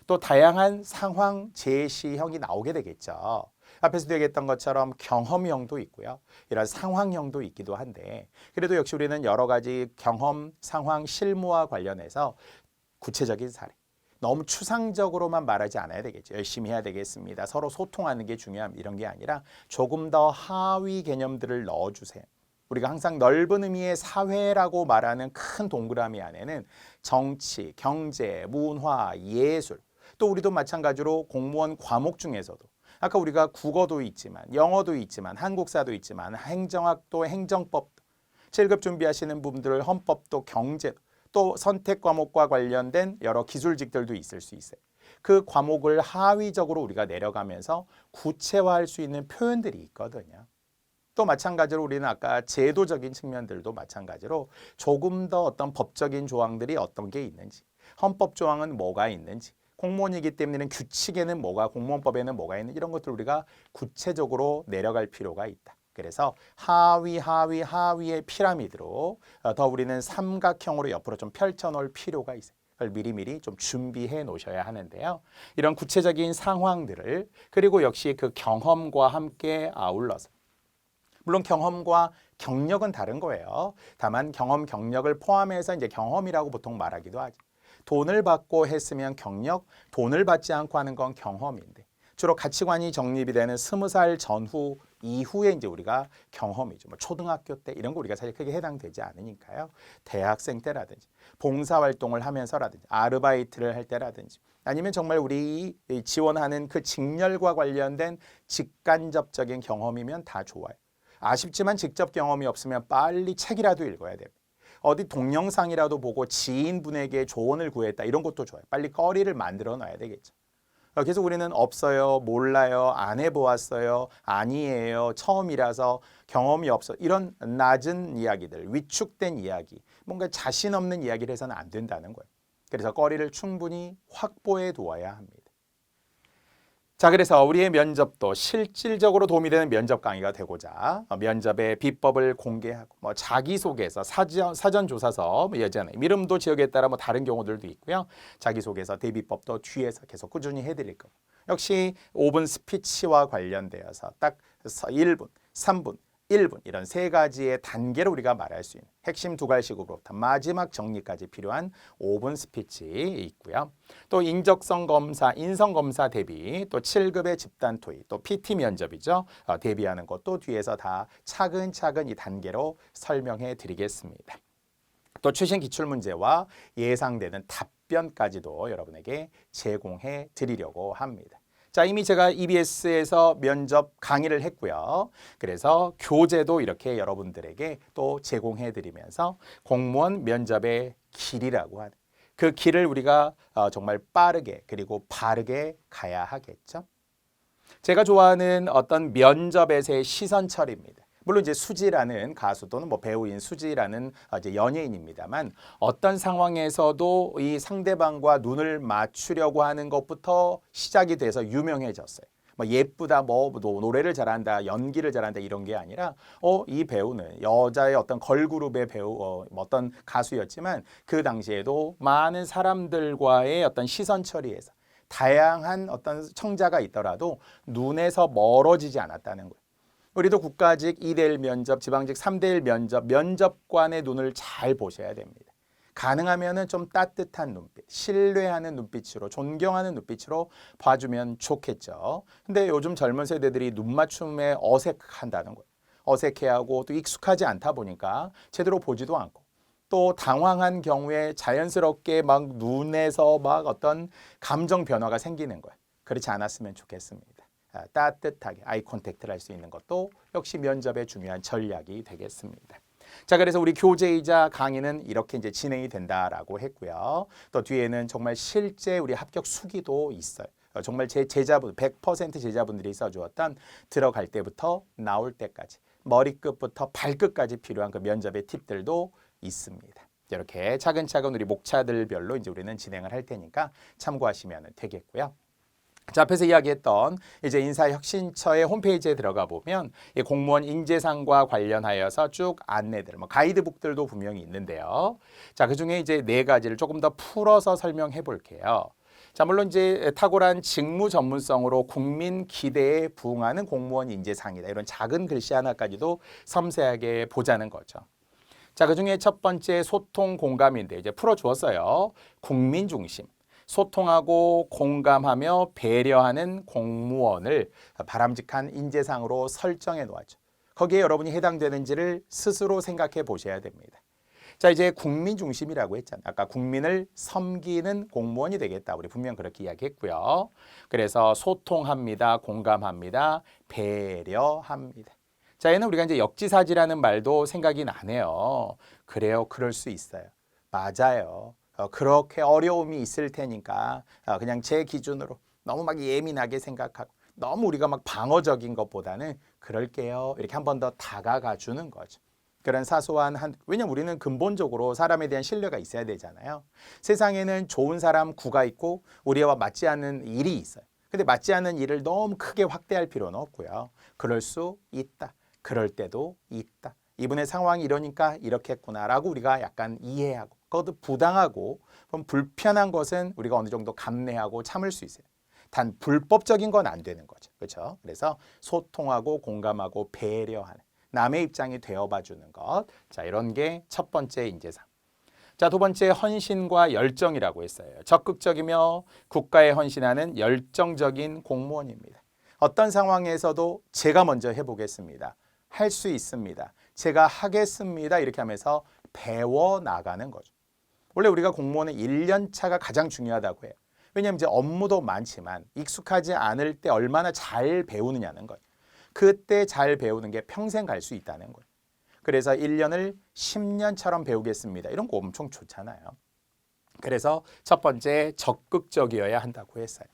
또 다양한 상황 제시형이 나오게 되겠죠. 앞에서도 얘기했던 것처럼 경험형도 있고요. 이런 상황형도 있기도 한데 그래도 역시 우리는 여러 가지 경험, 상황, 실무와 관련해서 구체적인 사례 너무 추상적으로만 말하지 않아야 되겠죠. 열심히 해야 되겠습니다. 서로 소통하는 게 중요함 이런 게 아니라 조금 더 하위 개념들을 넣어주세요. 우리가 항상 넓은 의미의 사회라고 말하는 큰 동그라미 안에는 정치, 경제, 문화, 예술 또 우리도 마찬가지로 공무원 과목 중에서도 아까 우리가 국어도 있지만 영어도 있지만 한국사도 있지만 행정학도 행정법도 7급 준비하시는 분들 헌법도 경제도 또 선택 과목과 관련된 여러 기술직들도 있을 수 있어요. 그 과목을 하위적으로 우리가 내려가면서 구체화할 수 있는 표현들이 있거든요. 또 마찬가지로 우리는 아까 제도적인 측면들도 마찬가지로 조금 더 어떤 법적인 조항들이 어떤 게 있는지 헌법 조항은 뭐가 있는지 공무원이기 때문에 규칙에는 뭐가 공무원법에는 뭐가 있는지 이런 것들 우리가 구체적으로 내려갈 필요가 있다. 그래서 하위의 피라미드로 더 우리는 삼각형으로 옆으로 좀 펼쳐놓을 필요가 있어요. 그걸 미리미리 좀 준비해 놓으셔야 하는데요. 이런 구체적인 상황들을 그리고 역시 그 경험과 함께 아울러서 물론 경험과 경력은 다른 거예요. 다만 경험, 경력을 포함해서 이제 경험이라고 보통 말하기도 하죠. 돈을 받고 했으면 경력, 돈을 받지 않고 하는 건 경험인데 주로 가치관이 정립이 되는 20살 전후 이후에 이제 우리가 경험이죠. 뭐 초등학교 때 이런 거 우리가 사실 크게 해당되지 않으니까요. 대학생 때라든지 봉사활동을 하면서라든지 아르바이트를 할 때라든지 아니면 정말 우리 지원하는 그 직렬과 관련된 직간접적인 경험이면 다 좋아요. 아쉽지만 직접 경험이 없으면 빨리 책이라도 읽어야 됩니다. 어디 동영상이라도 보고 지인분에게 조언을 구했다 이런 것도 좋아요. 빨리 거리를 만들어 놔야 되겠죠. 그래서 우리는 없어요, 몰라요, 안 해보았어요, 아니에요, 처음이라서 경험이 없어 이런 낮은 이야기들, 위축된 이야기, 뭔가 자신 없는 이야기를 해서는 안 된다는 거예요. 그래서 거리를 충분히 확보해 두어야 합니다. 자, 그래서 우리의 면접도 실질적으로 도움이 되는 면접 강의가 되고자 면접의 비법을 공개하고 자기소개서, 사전조사서 예전에 이름도 지역에 따라 다른 경우들도 있고요. 자기소개서, 대비법도 뒤에서 계속 꾸준히 해드릴 거고 역시 5분 스피치와 관련되어서 딱 1분, 3분 1분 이런 세 가지의 단계를 우리가 말할 수 있는 핵심 두 가지씩으로부터 마지막 정리까지 필요한 5분 스피치 있고요. 또 인적성 검사, 인성 검사 대비, 또 7급의 집단 토익, 또 PT 면접이죠. 대비하는 것도 뒤에서 다 차근차근 이 단계로 설명해 드리겠습니다. 또 최신 기출문제와 예상되는 답변까지도 여러분에게 제공해 드리려고 합니다. 자, 이미 제가 EBS에서 면접 강의를 했고요. 그래서 교재도 이렇게 여러분들에게 또 제공해 드리면서 공무원 면접의 길이라고 하는 그 길을 우리가 정말 빠르게 그리고 바르게 가야 하겠죠. 제가 좋아하는 어떤 면접에서의 시선 처리입니다. 물론 이제 수지라는 가수 또는 뭐 배우인 수지라는 이제 연예인입니다만 어떤 상황에서도 이 상대방과 눈을 맞추려고 하는 것부터 시작이 돼서 유명해졌어요. 뭐 예쁘다, 뭐 노래를 잘한다, 연기를 잘한다 이런 게 아니라 이 배우는 여자의 어떤 걸그룹의 배우 어떤 가수였지만 그 당시에도 많은 사람들과의 어떤 시선 처리에서 다양한 어떤 청자가 있더라도 눈에서 멀어지지 않았다는 거예요. 우리도 국가직 2대1 면접, 지방직 3대1 면접, 면접관의 눈을 잘 보셔야 됩니다. 가능하면은 좀 따뜻한 눈빛, 신뢰하는 눈빛으로, 존경하는 눈빛으로 봐주면 좋겠죠. 근데 요즘 젊은 세대들이 눈 맞춤에 어색한다는 거예요. 어색해하고 또 익숙하지 않다 보니까 제대로 보지도 않고 또 당황한 경우에 자연스럽게 막 눈에서 막 어떤 감정 변화가 생기는 거예요. 그렇지 않았으면 좋겠습니다. 따뜻하게 아이 컨택트를 할 수 있는 것도 역시 면접의 중요한 전략이 되겠습니다. 자, 그래서 우리 교재이자 강의는 이렇게 이제 진행이 된다라고 했고요. 또 뒤에는 정말 실제 우리 합격 수기도 있어요. 정말 제 제자분 100% 제자분들이 써주었던 들어갈 때부터 나올 때까지 머리끝부터 발끝까지 필요한 그 면접의 팁들도 있습니다. 이렇게 차근차근 우리 목차들별로 이제 우리는 진행을 할 테니까 참고하시면 되겠고요. 자, 앞에서 이야기했던 이제 인사혁신처의 홈페이지에 들어가 보면 이 공무원 인재상과 관련하여서 쭉 안내들, 뭐 가이드북들도 분명히 있는데요. 자, 그중에 이제 네 가지를 조금 더 풀어서 설명해 볼게요. 자, 물론 이제 탁월한 직무 전문성으로 국민 기대에 부응하는 공무원 인재상이다. 이런 작은 글씨 하나까지도 섬세하게 보자는 거죠. 자, 그중에 첫 번째 소통 공감인데 이제 풀어 주었어요. 국민 중심. 소통하고 공감하며 배려하는 공무원을 바람직한 인재상으로 설정해 놓았죠. 거기에 여러분이 해당되는지를 스스로 생각해 보셔야 됩니다. 자, 이제 국민 중심이라고 했잖아요. 아까 국민을 섬기는 공무원이 되겠다. 우리 분명 그렇게 이야기했고요. 그래서 소통합니다. 공감합니다. 배려합니다. 자, 얘는 우리가 이제 역지사지라는 말도 생각이 나네요. 그래요. 그럴 수 있어요. 맞아요. 그렇게 어려움이 있을 테니까 그냥 제 기준으로 너무 막 예민하게 생각하고 너무 우리가 막 방어적인 것보다는 그럴게요. 이렇게 한 번 더 다가가 주는 거죠. 그런 사소한 왜냐면 우리는 근본적으로 사람에 대한 신뢰가 있어야 되잖아요. 세상에는 좋은 사람 구가 있고 우리와 맞지 않는 일이 있어요. 근데 맞지 않는 일을 너무 크게 확대할 필요는 없고요. 그럴 수 있다. 그럴 때도 있다. 이분의 상황이 이러니까 이렇겠구나라고 우리가 약간 이해하고 그것도 부당하고 그럼 불편한 것은 우리가 어느 정도 감내하고 참을 수 있어요. 단 불법적인 건 안 되는 거죠. 그렇죠? 그래서 소통하고 공감하고 배려하는 남의 입장이 되어봐 주는 것. 자, 이런 게 첫 번째 인재상. 자, 두 번째 헌신과 열정이라고 했어요. 적극적이며 국가에 헌신하는 열정적인 공무원입니다. 어떤 상황에서도 제가 먼저 해보겠습니다. 할 수 있습니다. 제가 하겠습니다. 이렇게 하면서 배워나가는 거죠. 원래 우리가 공무원은 1년 차가 가장 중요하다고 해요. 왜냐하면 이제 업무도 많지만 익숙하지 않을 때 얼마나 잘 배우느냐는 거예요. 그때 잘 배우는 게 평생 갈 수 있다는 거예요. 그래서 1년을 10년처럼 배우겠습니다. 이런 거 엄청 좋잖아요. 그래서 첫 번째 적극적이어야 한다고 했어요.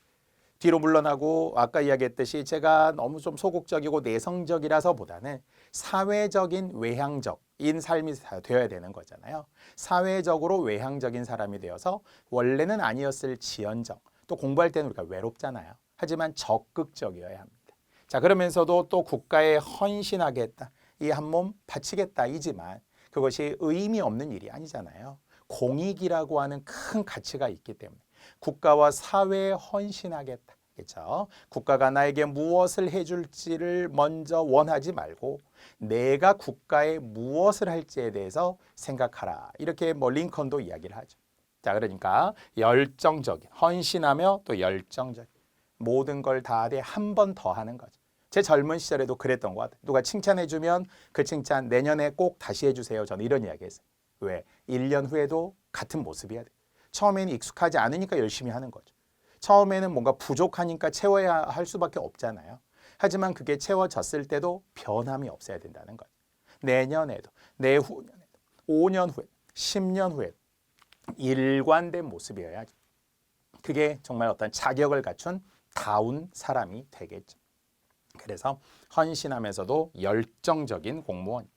뒤로 물러나고 아까 이야기했듯이 제가 너무 좀 소극적이고 내성적이라서 보다는 사회적인 외향적인 삶이 되어야 되는 거잖아요. 사회적으로 외향적인 사람이 되어서 원래는 아니었을 지연정 또 공부할 때는 우리가 외롭잖아요. 하지만 적극적이어야 합니다. 자, 그러면서도 또 국가에 헌신하겠다. 이 한 몸 바치겠다 이지만 그것이 의미 없는 일이 아니잖아요. 공익이라고 하는 큰 가치가 있기 때문에 국가와 사회에 헌신하겠다. 그렇죠? 국가가 나에게 무엇을 해줄지를 먼저 원하지 말고 내가 국가에 무엇을 할지에 대해서 생각하라. 이렇게 뭐 링컨도 이야기를 하죠. 자, 그러니까 열정적인, 헌신하며 또 열정적인 모든 걸 다하되 한 번 더 하는 거죠. 제 젊은 시절에도 그랬던 것 같아요. 누가 칭찬해주면 그 칭찬 내년에 꼭 다시 해주세요. 저는 이런 이야기 했어요. 왜? 1년 후에도 같은 모습이어야 돼. 처음에는 익숙하지 않으니까 열심히 하는 거죠. 처음에는 뭔가 부족하니까 채워야 할 수밖에 없잖아요. 하지만 그게 채워졌을 때도 변함이 없어야 된다는 거예요. 내년에도, 내후년에도, 5년 후에, 10년 후에 일관된 모습이어야죠. 그게 정말 어떤 자격을 갖춘 다운 사람이 되겠죠. 그래서 헌신하면서도 열정적인 공무원.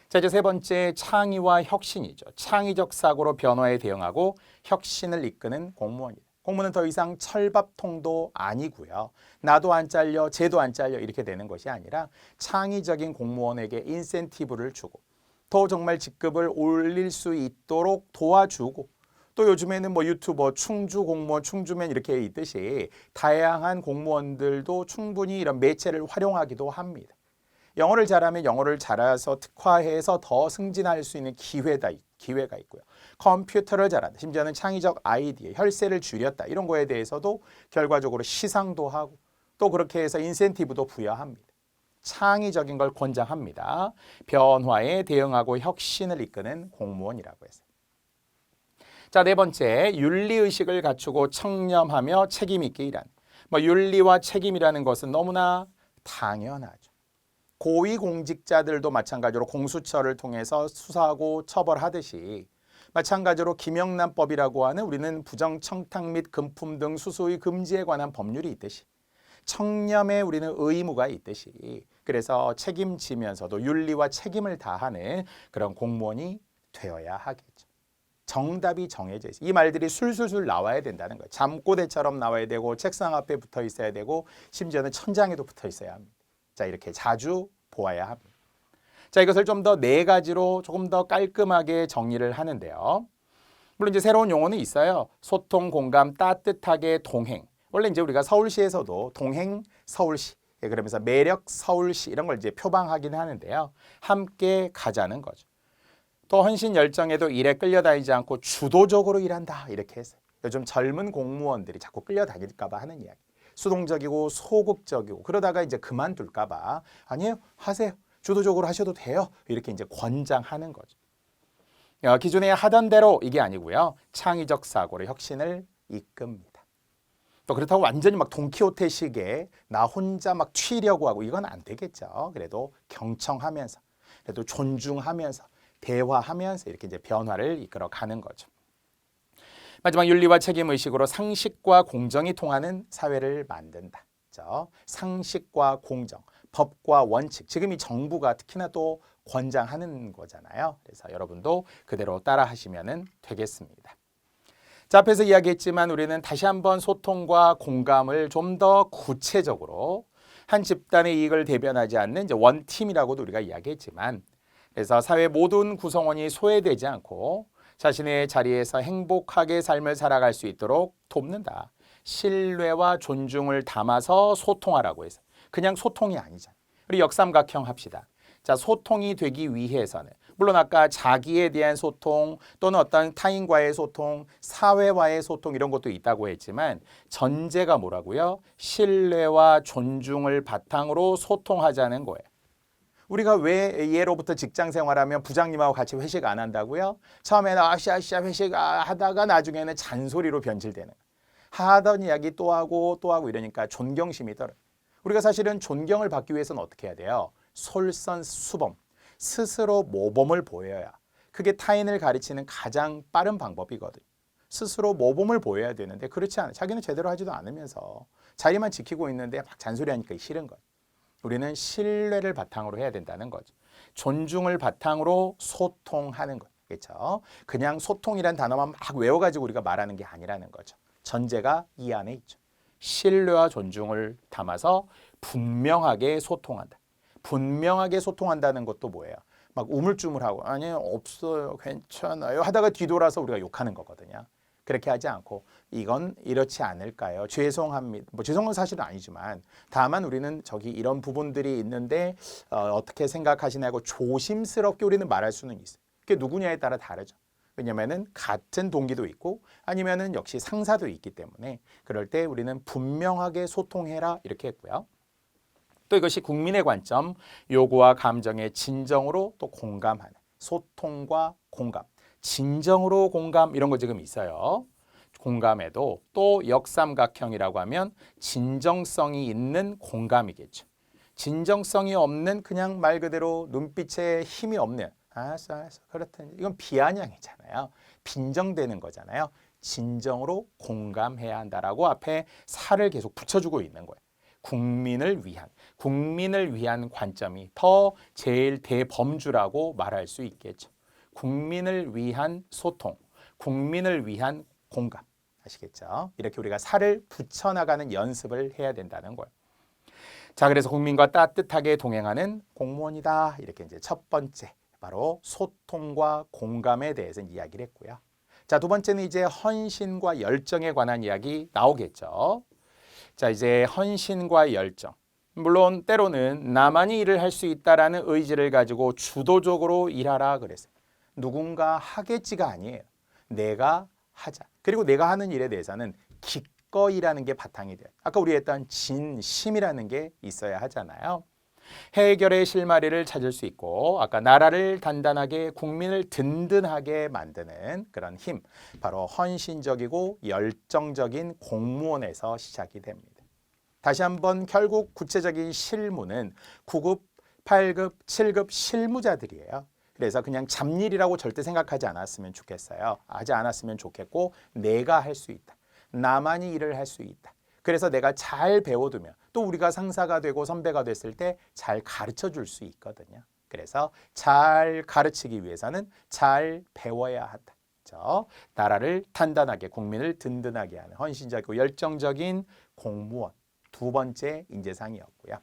자, 이제 세 번째 창의와 혁신이죠. 창의적 사고로 변화에 대응하고 혁신을 이끄는 공무원이에요. 공무원은 더 이상 철밥통도 아니고요. 나도 안 잘려, 쟤도 안 잘려 이렇게 되는 것이 아니라 창의적인 공무원에게 인센티브를 주고 더 정말 직급을 올릴 수 있도록 도와주고 또 요즘에는 뭐 유튜버, 충주 공무원, 충주맨 이렇게 있듯이 다양한 공무원들도 충분히 이런 매체를 활용하기도 합니다. 영어를 잘하면 영어를 잘해서 특화해서 더 승진할 수 있는 기회가 있고요. 컴퓨터를 잘한다. 심지어는 창의적 아이디어, 혈세를 줄였다. 이런 거에 대해서도 결과적으로 시상도 하고 또 그렇게 해서 인센티브도 부여합니다. 창의적인 걸 권장합니다. 변화에 대응하고 혁신을 이끄는 공무원이라고 해서. 자, 네 번째, 윤리의식을 갖추고 청렴하며 책임있게 일하는. 윤리와 책임이라는 것은 너무나 당연하죠. 고위공직자들도 마찬가지로 공수처를 통해서 수사하고 처벌하듯이 마찬가지로 김영란법이라고 하는 우리는 부정청탁 및 금품 등 수수의 금지에 관한 법률이 있듯이 청렴에 우리는 의무가 있듯이 그래서 책임지면서도 윤리와 책임을 다하는 그런 공무원이 되어야 하겠죠. 정답이 정해져 있어요. 이 말들이 술술술 나와야 된다는 거예요. 잠꼬대처럼 나와야 되고 책상 앞에 붙어 있어야 되고 심지어는 천장에도 붙어 있어야 합니다. 자, 이렇게 자주 보아야 합니다. 자, 이것을 좀 더 네 가지로 조금 더 깔끔하게 정리를 하는데요. 물론 이제 새로운 용어는 있어요. 소통, 공감, 따뜻하게 동행. 원래 이제 우리가 서울시에서도 동행 서울시, 그러면서 매력 서울시 이런 걸 이제 표방하긴 하는데요. 함께 가자는 거죠. 또 헌신 열정에도 일에 끌려다니지 않고 주도적으로 일한다 이렇게 했어요. 요즘 젊은 공무원들이 자꾸 끌려다닐까 봐 하는 이야기. 수동적이고 소극적이고 그러다가 이제 그만둘까 봐 아니에요. 하세요. 주도적으로 하셔도 돼요. 이렇게 이제 권장하는 거죠. 기존에 하던 대로 이게 아니고요. 창의적 사고로 혁신을 이끕니다. 또 그렇다고 완전히 막 돈키호테식의 나 혼자 막 튀려고 하고 이건 안 되겠죠. 그래도 경청하면서 그래도 존중하면서 대화하면서 이렇게 이제 변화를 이끌어 가는 거죠. 마지막 윤리와 책임 의식으로 상식과 공정이 통하는 사회를 만든다. 그렇죠? 상식과 공정, 법과 원칙. 지금 이 정부가 특히나 또 권장하는 거잖아요. 그래서 여러분도 그대로 따라 하시면 되겠습니다. 자, 앞에서 이야기했지만 우리는 다시 한번 소통과 공감을 좀 더 구체적으로 한 집단의 이익을 대변하지 않는 이제 원팀이라고도 우리가 이야기했지만 그래서 사회 모든 구성원이 소외되지 않고 자신의 자리에서 행복하게 삶을 살아갈 수 있도록 돕는다. 신뢰와 존중을 담아서 소통하라고 해서 그냥 소통이 아니잖아요. 우리 역삼각형 합시다. 자, 소통이 되기 위해서는 물론 아까 자기에 대한 소통 또는 어떤 타인과의 소통, 사회와의 소통 이런 것도 있다고 했지만 전제가 뭐라고요? 신뢰와 존중을 바탕으로 소통하자는 거예요. 우리가 왜 예로부터 직장 생활하면 부장님하고 같이 회식 안 한다고요? 처음에는 아시아시아 회식 하다가 나중에는 잔소리로 변질되는 거예요. 하던 이야기 또 하고 이러니까 존경심이 떨어져요. 우리가 사실은 존경을 받기 위해서는 어떻게 해야 돼요? 솔선수범, 스스로 모범을 보여야 그게 타인을 가르치는 가장 빠른 방법이거든요. 스스로 모범을 보여야 되는데 그렇지 않아요. 자기는 제대로 하지도 않으면서 자리만 지키고 있는데 막 잔소리하니까 싫은 거예요. 우리는 신뢰를 바탕으로 해야 된다는 거죠. 존중을 바탕으로 소통하는 것. 그렇죠? 그냥 소통이란 단어만 막 외워가지고 우리가 말하는 게 아니라는 거죠. 전제가 이 안에 있죠. 신뢰와 존중을 담아서 분명하게 소통한다. 분명하게 소통한다는 것도 뭐예요? 막 우물쭈물하고 아니요 없어요 괜찮아요 하다가 뒤돌아서 우리가 욕하는 거거든요. 그렇게 하지 않고 이건 이렇지 않을까요? 죄송합니다. 뭐 죄송한 사실은 아니지만 다만 우리는 저기 이런 부분들이 있는데 어떻게 생각하시냐고 조심스럽게 우리는 말할 수는 있어요. 그게 누구냐에 따라 다르죠. 왜냐면은 같은 동기도 있고 아니면은 역시 상사도 있기 때문에 그럴 때 우리는 분명하게 소통해라 이렇게 했고요. 또 이것이 국민의 관점, 요구와 감정의 진정으로 또 공감하는 소통과 공감, 진정으로 공감 이런 거 지금 있어요. 공감에도 또 역삼각형이라고 하면 진정성이 있는 공감이겠죠. 진정성이 없는 그냥 말 그대로 눈빛에 힘이 없는 알았어 그렇다니 이건 비아냥이잖아요. 빈정되는 거잖아요. 진정으로 공감해야 한다라고 앞에 살을 계속 붙여주고 있는 거예요. 국민을 위한 관점이 더 제일 대범주라고 말할 수 있겠죠. 국민을 위한 소통, 국민을 위한 공감. 아시겠죠? 이렇게 우리가 살을 붙여나가는 연습을 해야 된다는 거예요. 자, 그래서 국민과 따뜻하게 동행하는 공무원이다. 이렇게 이제 첫 번째 바로 소통과 공감에 대해서 이야기를 했고요. 자, 두 번째는 이제 헌신과 열정에 관한 이야기 나오겠죠. 자, 이제 헌신과 열정. 물론 때로는 나만이 일을 할 수 있다라는 의지를 가지고 주도적으로 일하라 그랬어요. 누군가 하겠지가 아니에요. 내가 하자. 그리고 내가 하는 일에 대해서는 기꺼이라는 게 바탕이 돼요. 아까 우리 했던 진심이라는 게 있어야 하잖아요. 해결의 실마리를 찾을 수 있고 아까 나라를 단단하게 국민을 든든하게 만드는 그런 힘 바로 헌신적이고 열정적인 공무원에서 시작이 됩니다. 다시 한번 결국 구체적인 실무는 9급, 8급, 7급 실무자들이에요. 그래서 그냥 잡일이라고 절대 생각하지 않았으면 좋겠어요. 하지 않았으면 좋겠고 내가 할 수 있다. 나만이 일을 할 수 있다. 그래서 내가 잘 배워두면 또 우리가 상사가 되고 선배가 됐을 때 잘 가르쳐 줄 수 있거든요. 그래서 잘 가르치기 위해서는 잘 배워야 한다. 그렇죠? 나라를 단단하게 국민을 든든하게 하는 헌신적이고 열정적인 공무원 두 번째 인재상이었고요.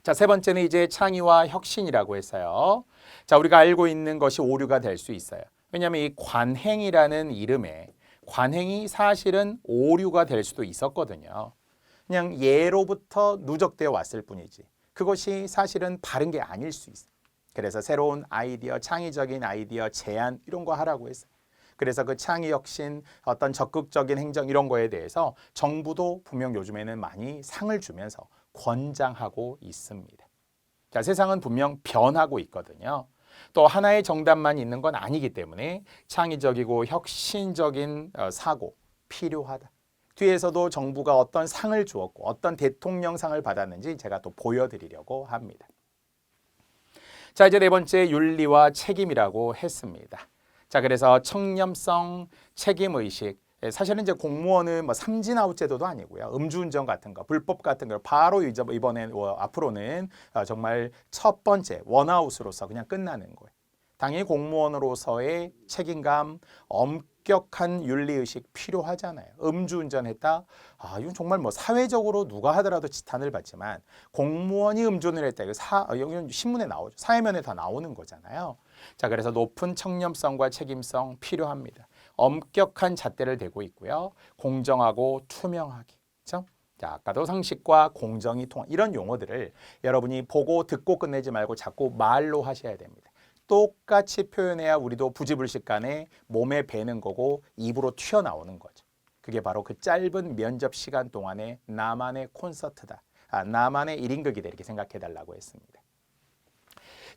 자, 세 번째는 이제 창의와 혁신이라고 했어요. 자, 우리가 알고 있는 것이 오류가 될 수 있어요. 왜냐하면 이 관행이라는 이름에 관행이 사실은 오류가 될 수도 있었거든요. 그냥 예로부터 누적되어 왔을 뿐이지 그것이 사실은 바른 게 아닐 수 있어요. 그래서 새로운 아이디어, 창의적인 아이디어, 제안 이런 거 하라고 했어요. 그래서 그 창의 혁신, 어떤 적극적인 행정 이런 거에 대해서 정부도 분명 요즘에는 많이 상을 주면서 권장하고 있습니다. 자, 세상은 분명 변하고 있거든요. 또 하나의 정답만 있는 건 아니기 때문에 창의적이고 혁신적인 사고 필요하다. 뒤에서도 정부가 어떤 상을 주었고 어떤 대통령상을 받았는지 제가 또 보여드리려고 합니다. 자, 이제 네 번째 윤리와 책임이라고 했습니다. 자, 그래서 청렴성, 책임의식. 사실은 이제 공무원은 뭐 삼진아웃 제도도 아니고요. 음주운전 같은 거, 불법 같은 걸 바로 이번에 앞으로는 정말 첫 번째 원아웃으로서 그냥 끝나는 거예요. 당연히 공무원으로서의 책임감, 엄격한 윤리의식 필요하잖아요. 음주운전했다? 이건 정말 뭐 사회적으로 누가 하더라도 지탄을 받지만 공무원이 음주운전을 했다. 이거 신문에 나오죠. 사회면에 다 나오는 거잖아요. 자, 그래서 높은 청렴성과 책임성 필요합니다. 엄격한 잣대를 대고 있고요. 공정하고 투명하게. 그렇죠? 자, 아까도 상식과 공정이 통한 이런 용어들을 여러분이 보고 듣고 끝내지 말고 자꾸 말로 하셔야 됩니다. 똑같이 표현해야 우리도 부지불식간에 몸에 배는 거고 입으로 튀어나오는 거죠. 그게 바로 그 짧은 면접 시간 동안에 나만의 콘서트다. 나만의 1인극이다 이렇게 생각해달라고 했습니다.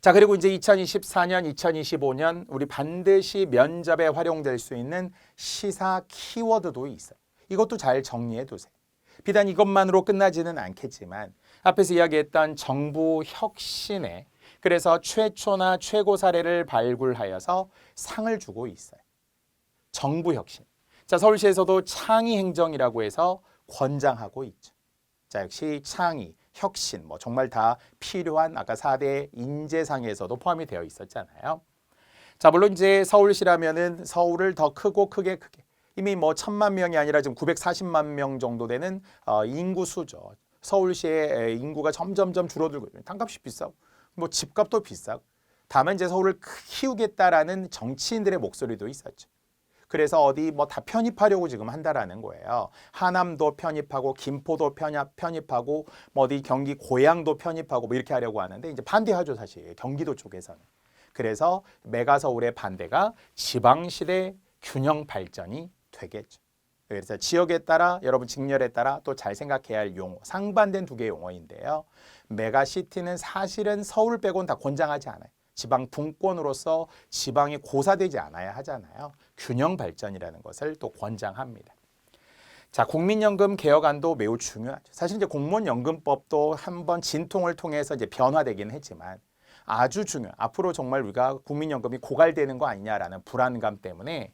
자, 그리고 이제 2024년, 2025년 우리 반드시 면접에 활용될 수 있는 시사 키워드도 있어요. 이것도 잘 정리해 두세요. 비단 이것만으로 끝나지는 않겠지만 앞에서 이야기했던 정부 혁신에 그래서 최초나 최고 사례를 발굴하여서 상을 주고 있어요. 정부 혁신. 자, 서울시에서도 창의 행정이라고 해서 권장하고 있죠. 자, 역시 창의, 혁신 뭐 정말 다 필요한 아까 4대 인재상에서도 포함이 되어 있었잖아요. 자, 물론 이제 서울시라면은 서울을 더 크게 이미 뭐 1,000만 명이 아니라 지금 940만 명 정도 되는 인구수죠. 서울시의 인구가 점점점 줄어들고 있는 땅값이 비싸고 뭐 집값도 비싸고 다만 이제 서울을 키우겠다라는 정치인들의 목소리도 있었죠. 그래서 어디 뭐 다 편입하려고 지금 한다라는 거예요. 하남도 편입하고 김포도 편입하고 뭐 어디 경기 고양도 편입하고 뭐 이렇게 하려고 하는데 이제 반대하죠, 사실. 경기도 쪽에서는. 그래서 메가서울의 반대가 지방시대 균형 발전이 되겠죠. 그래서 지역에 따라 여러분 직렬에 따라 또 잘 생각해야 할 용어, 상반된 두 개의 용어인데요. 메가시티는 사실은 서울 빼고는 다 권장하지 않아요. 지방 분권으로서 지방이 고사되지 않아야 하잖아요. 균형 발전이라는 것을 또 권장합니다. 자, 국민연금 개혁안도 매우 중요하죠. 사실 이제 공무원연금법도 한번 진통을 통해서 이제 변화되긴 했지만 아주 중요한, 앞으로 정말 우리가 국민연금이 고갈되는 거 아니냐라는 불안감 때문에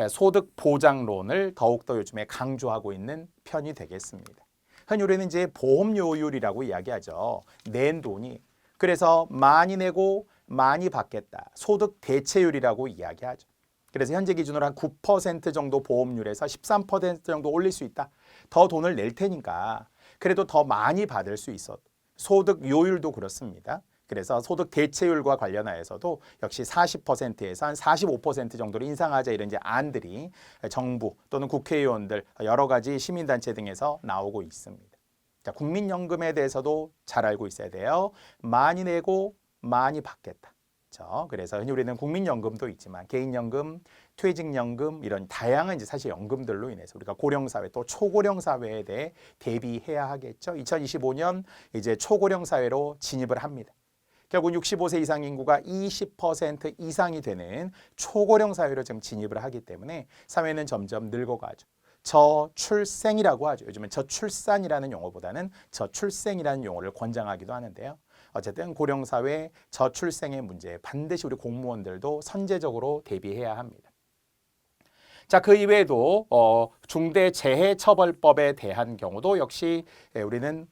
소득 보장론을 더욱더 요즘에 강조하고 있는 편이 되겠습니다. 흔히 우리는 이제 보험료율이라고 이야기하죠. 낸 돈이. 그래서 많이 내고 많이 받겠다. 소득 대체율이라고 이야기하죠. 그래서 현재 기준으로 한 9% 정도 보험률에서 13% 정도 올릴 수 있다. 더 돈을 낼 테니까 그래도 더 많이 받을 수 있어. 소득 요율도 그렇습니다. 그래서 소득 대체율과 관련하여서도 역시 40%에서 한 45% 정도로 인상하자 이런 이제 안들이 정부 또는 국회의원들 여러 가지 시민단체 등에서 나오고 있습니다. 자, 국민연금에 대해서도 잘 알고 있어야 돼요. 많이 내고 많이 받겠다. 그래서 흔히 우리는 국민연금도 있지만 개인연금, 퇴직연금 이런 다양한 이제 사실 연금들로 인해서 우리가 고령사회 또 초고령사회에 대해 대비해야 하겠죠. 2025년 이제 초고령사회로 진입을 합니다. 결국 65세 이상 인구가 20% 이상이 되는 초고령 사회로 지금 진입을 하기 때문에 사회는 점점 늙어가죠. 저출생이라고 하죠. 요즘은 저출산이라는 용어보다는 저출생이라는 용어를 권장하기도 하는데요. 어쨌든 고령사회 저출생의 문제에 반드시 우리 공무원들도 선제적으로 대비해야 합니다. 자, 그 이외에도 중대재해처벌법에 대한 경우도 역시 우리는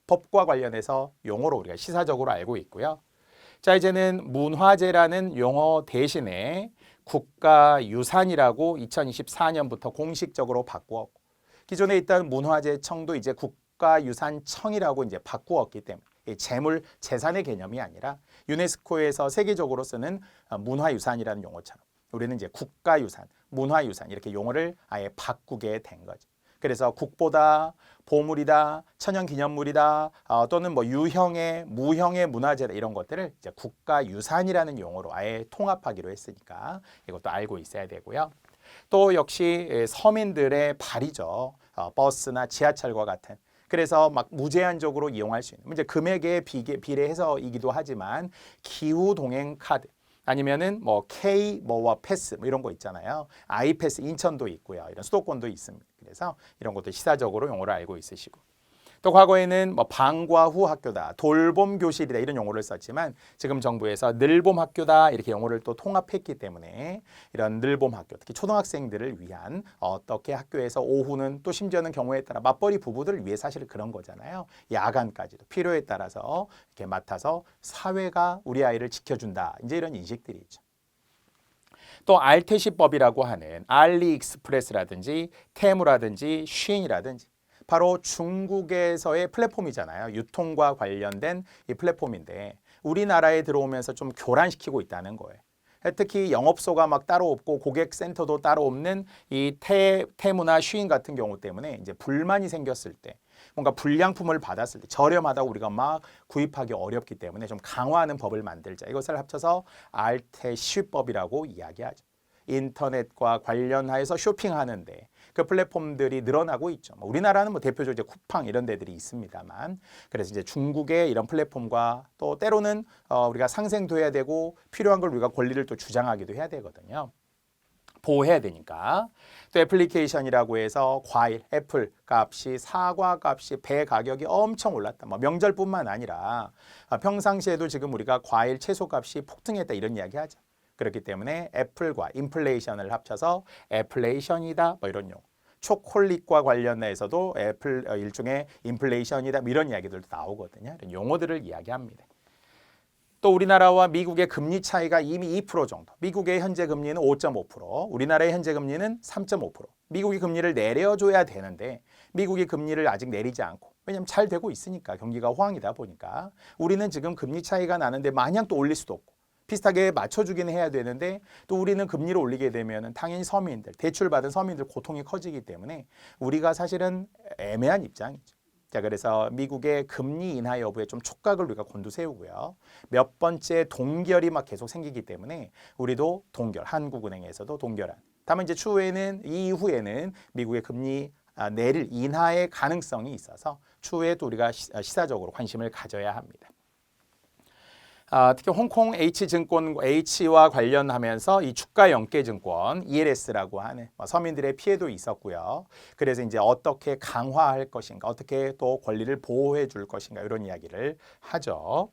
법과 관련해서 용어로 우리가 시사적으로 알고 있고요. 자, 이제는 문화재라는 용어 대신에 국가유산이라고 2024년부터 공식적으로 바꾸었고 기존에 있던 문화재청도 이제 국가유산청이라고 이제 바꾸었기 때문에 재물, 재산의 개념이 아니라 유네스코에서 세계적으로 쓰는 문화유산이라는 용어처럼 우리는 이제 국가유산, 문화유산 이렇게 용어를 아예 바꾸게 된 거죠. 그래서 국보다, 보물이다, 천연기념물이다, 또는 뭐 유형의, 무형의 문화재다 이런 것들을 이제 국가유산이라는 용어로 아예 통합하기로 했으니까 이것도 알고 있어야 되고요. 또 역시 서민들의 발이죠. 버스나 지하철과 같은. 그래서 막 무제한적으로 이용할 수 있는 이제 금액에 비례해서이기도 하지만 기후 동행 카드. 아니면은 뭐 K 뭐와 패스 뭐 이런 거 있잖아요. 아이패스 인천도 있고요. 이런 수도권도 있습니다. 그래서 이런 것도 시사적으로 용어를 알고 있으시고. 또 과거에는 뭐 방과 후 학교다, 돌봄 교실이다 이런 용어를 썼지만 지금 정부에서 늘봄 학교다 이렇게 용어를 또 통합했기 때문에 이런 늘봄 학교, 특히 초등학생들을 위한 어떻게 학교에서 오후는 또 심지어는 경우에 따라 맞벌이 부부들을 위해 사실 그런 거잖아요. 야간까지도 필요에 따라서 이렇게 맡아서 사회가 우리 아이를 지켜준다. 이제 이런 인식들이 있죠. 또 알테시법이라고 하는 알리익스프레스라든지 테무라든지 쉰이라든지 바로 중국에서의 플랫폼이잖아요. 유통과 관련된 이 플랫폼인데 우리나라에 들어오면서 좀 교란시키고 있다는 거예요. 특히 영업소가 막 따로 없고 고객센터도 따로 없는 이 테무나 쉰 같은 경우 때문에 이제 불만이 생겼을 때 뭔가 불량품을 받았을 때 저렴하다고 우리가 막 구입하기 어렵기 때문에 좀 강화하는 법을 만들자. 이것을 합쳐서 알테시법이라고 이야기하죠. 인터넷과 관련하여서 쇼핑하는데 그 플랫폼들이 늘어나고 있죠. 우리나라는 뭐 대표적으로 이제 쿠팡 이런 데들이 있습니다만 그래서 이제 중국의 이런 플랫폼과 또 때로는 우리가 상생도 해야 되고 필요한 걸 우리가 권리를 또 주장하기도 해야 되거든요. 보호해야 되니까. 또 애플리케이션이라고 해서 과일, 애플 값이 사과 값이 배 가격이 엄청 올랐다. 뭐 명절뿐만 아니라 평상시에도 지금 우리가 과일, 채소 값이 폭등했다 이런 이야기 하죠. 그렇기 때문에 애플과 인플레이션을 합쳐서 애플레이션이다 뭐 이런 용어. 초콜릿과 관련해서도 애플 일종의 인플레이션이다 뭐 이런 이야기들도 나오거든요. 이런 용어들을 이야기합니다. 또 우리나라와 미국의 금리 차이가 이미 2% 정도. 미국의 현재 금리는 5.5%, 우리나라의 현재 금리는 3.5%. 미국이 금리를 내려줘야 되는데 미국이 금리를 아직 내리지 않고 왜냐하면 잘 되고 있으니까 경기가 호황이다 보니까 우리는 지금 금리 차이가 나는데 마냥 또 올릴 수도 없고 비슷하게 맞춰주긴 해야 되는데 또 우리는 금리를 올리게 되면 당연히 서민들, 대출받은 서민들 고통이 커지기 때문에 우리가 사실은 애매한 입장이죠. 자, 그래서 미국의 금리 인하 여부에 좀 촉각을 우리가 곤두세우고요. 몇 번째 동결이 막 계속 생기기 때문에 우리도 동결, 한국은행에서도 동결한. 다만 이제 추후에는 이후에는 미국의 금리 내릴 인하의 가능성이 있어서 추후에 또 우리가 시사적으로 관심을 가져야 합니다. 특히 홍콩 H증권, H와 관련하면서 이 주가 연계증권 ELS라고 하는 서민들의 피해도 있었고요. 그래서 이제 어떻게 강화할 것인가, 어떻게 또 권리를 보호해 줄 것인가 이런 이야기를 하죠.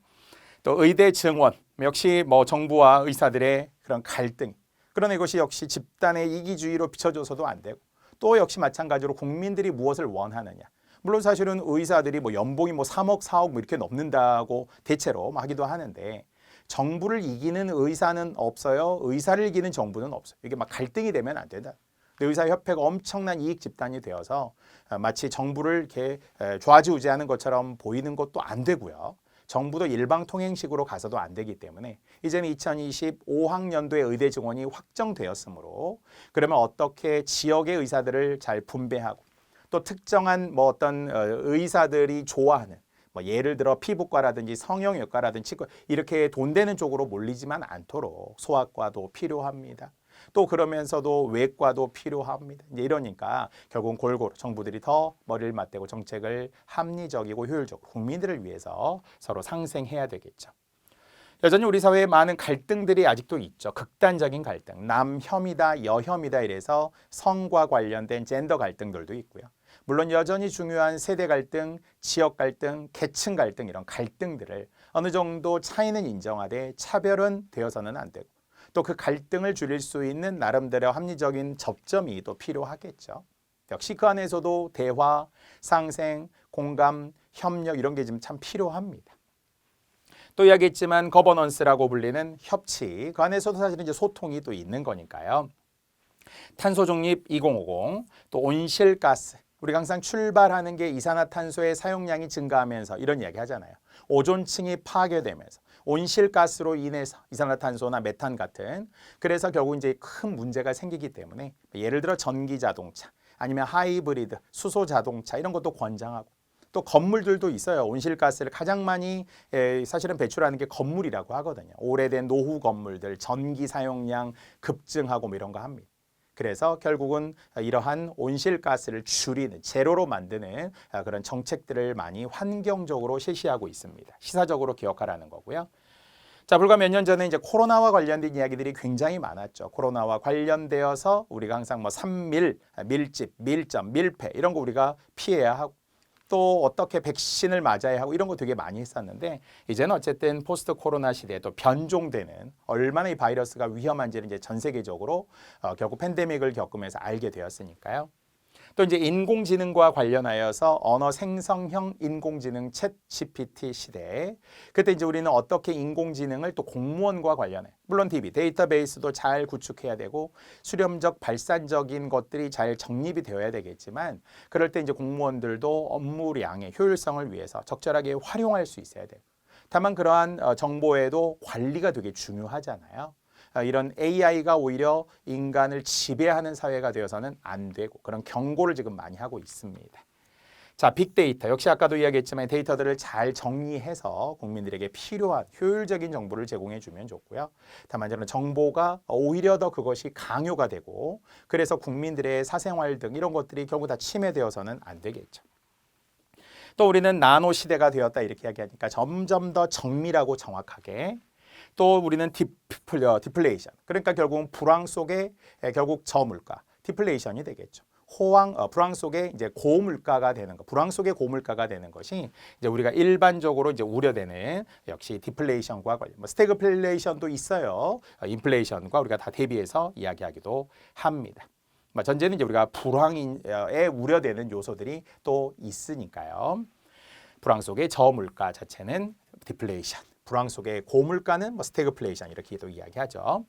또 의대 증원 역시 뭐 정부와 의사들의 그런 갈등, 그런 이것이 역시 집단의 이기주의로 비춰져서도 안 되고 또 역시 마찬가지로 국민들이 무엇을 원하느냐. 물론 사실은 의사들이 뭐 연봉이 뭐 3억, 4억 뭐 이렇게 넘는다고 대체로 하기도 하는데 정부를 이기는 의사는 없어요. 의사를 이기는 정부는 없어요. 이게 막 갈등이 되면 안 된다. 의사협회가 엄청난 이익 집단이 되어서 마치 정부를 이렇게 좌지우지하는 것처럼 보이는 것도 안 되고요. 정부도 일방통행식으로 가서도 안 되기 때문에 이제는 2025학년도에 의대 증원이 확정되었으므로 그러면 어떻게 지역의 의사들을 잘 분배하고 또 특정한 뭐 어떤 의사들이 좋아하는 뭐 예를 들어 피부과라든지 성형외과라든지 치과 이렇게 돈 되는 쪽으로 몰리지만 않도록 소아과도 필요합니다. 또 그러면서도 외과도 필요합니다. 이제 이러니까 결국은 골고루 정부들이 더 머리를 맞대고 정책을 합리적이고 효율적으로 국민들을 위해서 서로 상생해야 되겠죠. 여전히 우리 사회에 많은 갈등들이 아직도 있죠. 극단적인 갈등, 남혐이다, 여혐이다 이래서 성과 관련된 젠더 갈등들도 있고요. 물론 여전히 중요한 세대 갈등, 지역 갈등, 계층 갈등 이런 갈등들을 어느 정도 차이는 인정하되 차별은 되어서는 안 되고 또 그 갈등을 줄일 수 있는 나름대로 합리적인 접점이 또 필요하겠죠. 역시 그 안에서도 대화, 상생, 공감, 협력 이런 게 지금 참 필요합니다. 또 이야기했지만 거버넌스라고 불리는 협치, 그 안에서도 사실은 이제 소통이 또 있는 거니까요. 탄소 중립 2050, 또 온실가스, 우리가 항상 출발하는 게 이산화탄소의 사용량이 증가하면서 이런 이야기 하잖아요. 오존층이 파괴되면서 온실가스로 인해서 이산화탄소나 메탄 같은 그래서 결국 이제 큰 문제가 생기기 때문에 예를 들어 전기자동차 아니면 하이브리드, 수소자동차 이런 것도 권장하고 또 건물들도 있어요. 온실가스를 가장 많이 사실은 배출하는 게 건물이라고 하거든요. 오래된 노후 건물들, 전기 사용량 급증하고 뭐 이런 거 합니다. 그래서 결국은 이러한 온실가스를 줄이는 제로로 만드는 그런 정책들을 많이 환경적으로 실시하고 있습니다. 시사적으로 기억하라는 거고요. 자, 불과 몇 년 전에 이제 코로나와 관련된 이야기들이 굉장히 많았죠. 코로나와 관련되어서 우리가 항상 뭐 산밀, 밀집, 밀점, 밀폐 이런 거 우리가 피해야 하고 또 어떻게 백신을 맞아야 하고 이런 거 되게 많이 했었는데 이제는 어쨌든 포스트 코로나 시대에 또 변종되는 얼마나 이 바이러스가 위험한지를 이제 전 세계적으로 결국 팬데믹을 겪으면서 알게 되었으니까요. 또 이제 인공지능과 관련하여서 언어 생성형 인공지능 챗 GPT 시대에 그때 이제 우리는 어떻게 인공지능을 또 공무원과 관련해 물론 DB 데이터베이스도 잘 구축해야 되고 수렴적 발산적인 것들이 잘 정립이 되어야 되겠지만 그럴 때 이제 공무원들도 업무량의 효율성을 위해서 적절하게 활용할 수 있어야 돼요. 다만 그러한 정보에도 관리가 되게 중요하잖아요. 이런 AI가 오히려 인간을 지배하는 사회가 되어서는 안 되고 그런 경고를 지금 많이 하고 있습니다. 자, 빅데이터 역시 아까도 이야기했지만 데이터들을 잘 정리해서 국민들에게 필요한 효율적인 정보를 제공해 주면 좋고요. 다만 저는 정보가 오히려 더 그것이 강요가 되고 그래서 국민들의 사생활 등 이런 것들이 결국 다 침해되어서는 안 되겠죠. 또 우리는 나노 시대가 되었다 이렇게 이야기하니까 점점 더 정밀하고 정확하게 또 우리는 디플레이션 그러니까 결국은 불황 속에 결국 저물가 디플레이션이 되겠죠. 불황 속에 이제 고물가가 되는 것, 불황 속에 고물가가 되는 것이 이제 우리가 일반적으로 이제 우려되는 역시 디플레이션과 관련, 뭐 스태그플레이션도 있어요. 인플레이션과 우리가 다 대비해서 이야기하기도 합니다. 전제는 이제 우리가 불황에 우려되는 요소들이 또 있으니까요. 불황 속의 저물가 자체는 디플레이션. 불황 속의 고물가는 뭐 스태그플레이션 이렇게 또 이야기하죠.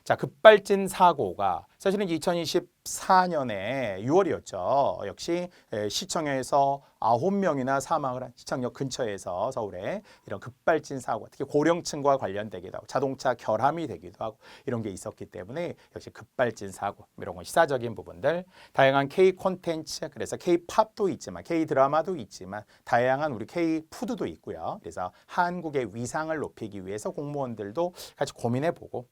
자, 급발진 사고가 사실은 2024년에 6월이었죠. 역시 시청에서 9명이나 사망을 한 시청역 근처에서 서울에 이런 급발진 사고, 특히 고령층과 관련되기도 하고 자동차 결함이 되기도 하고 이런 게 있었기 때문에 역시 급발진 사고 이런 건 시사적인 부분들, 다양한 K 콘텐츠, 그래서 K 팝도 있지만 K 드라마도 있지만 다양한 우리 K 푸드도 있고요. 그래서 한국의 위상을 높이기 위해서 공무원들도 같이 고민해보고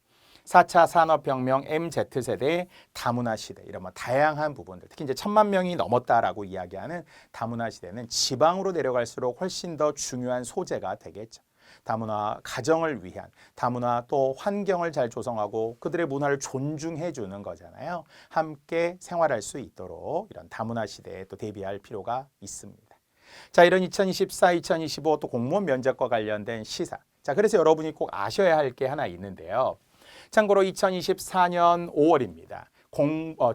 4차 산업혁명, MZ세대, 다문화 시대 이런 뭐 다양한 부분들, 특히 이제 1,000만 명이 넘었다라고 이야기하는 다문화 시대는 지방으로 내려갈수록 훨씬 더 중요한 소재가 되겠죠. 다문화 가정을 위한, 다문화 또 환경을 잘 조성하고 그들의 문화를 존중해 주는 거잖아요. 함께 생활할 수 있도록 이런 다문화 시대에 또 대비할 필요가 있습니다. 자, 이런 2024, 2025 또 공무원 면접과 관련된 시사. 자, 그래서 여러분이 꼭 아셔야 할 게 하나 있는데요. 참고로 2024년 5월입니다.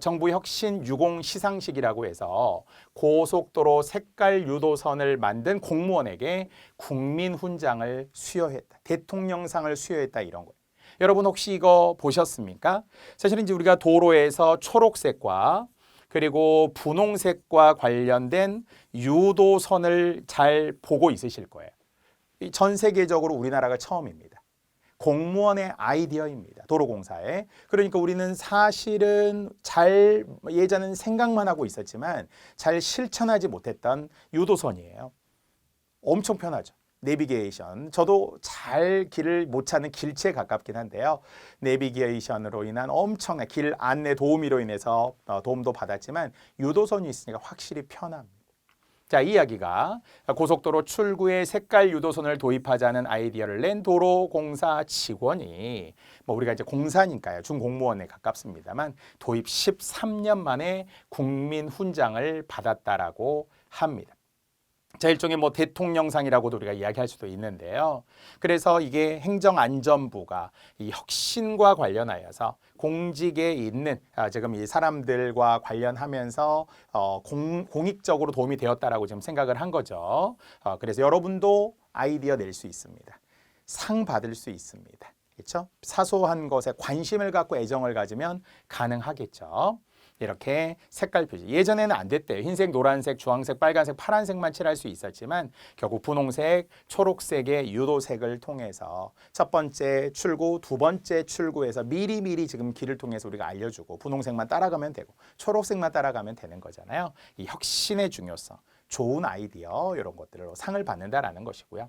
정부 혁신 유공 시상식이라고 해서 고속도로 색깔 유도선을 만든 공무원에게 국민훈장을 수여했다. 대통령상을 수여했다 이런 거예요. 여러분 혹시 이거 보셨습니까? 사실은 이제 우리가 도로에서 초록색과 그리고 분홍색과 관련된 유도선을 잘 보고 있으실 거예요. 전 세계적으로 우리나라가 처음입니다. 공무원의 아이디어입니다. 도로공사에. 그러니까 우리는 사실은 잘 예전엔 생각만 하고 있었지만 잘 실천하지 못했던 유도선이에요. 엄청 편하죠. 내비게이션. 저도 잘 길을 못 찾는 길치에 가깝긴 한데요. 내비게이션으로 인한 엄청난 길 안내 도우미로 인해서 도움도 받았지만 유도선이 있으니까 확실히 편합니다. 자, 이 이야기가 고속도로 출구에 색깔 유도선을 도입하자는 아이디어를 낸 도로공사 직원이 뭐 우리가 이제 공사니까요. 준공무원에 가깝습니다만 도입 13년 만에 국민훈장을 받았다라고 합니다. 자, 일종의 뭐 대통령상이라고도 우리가 이야기할 수도 있는데요. 그래서 이게 행정안전부가 이 혁신과 관련하여서 공직에 있는 지금 이 사람들과 관련하면서 공익적으로 도움이 되었다라고 지금 생각을 한 거죠. 그래서 여러분도 아이디어 낼 수 있습니다. 상 받을 수 있습니다. 그렇죠? 사소한 것에 관심을 갖고 애정을 가지면 가능하겠죠. 이렇게 색깔 표시. 예전에는 안 됐대요. 흰색, 노란색, 주황색, 빨간색, 파란색만 칠할 수 있었지만 결국 분홍색, 초록색의 유도색을 통해서 첫 번째 출구, 두 번째 출구에서 미리미리 지금 길을 통해서 우리가 알려주고 분홍색만 따라가면 되고 초록색만 따라가면 되는 거잖아요. 이 혁신의 중요성, 좋은 아이디어 이런 것들로 상을 받는다라는 것이고요.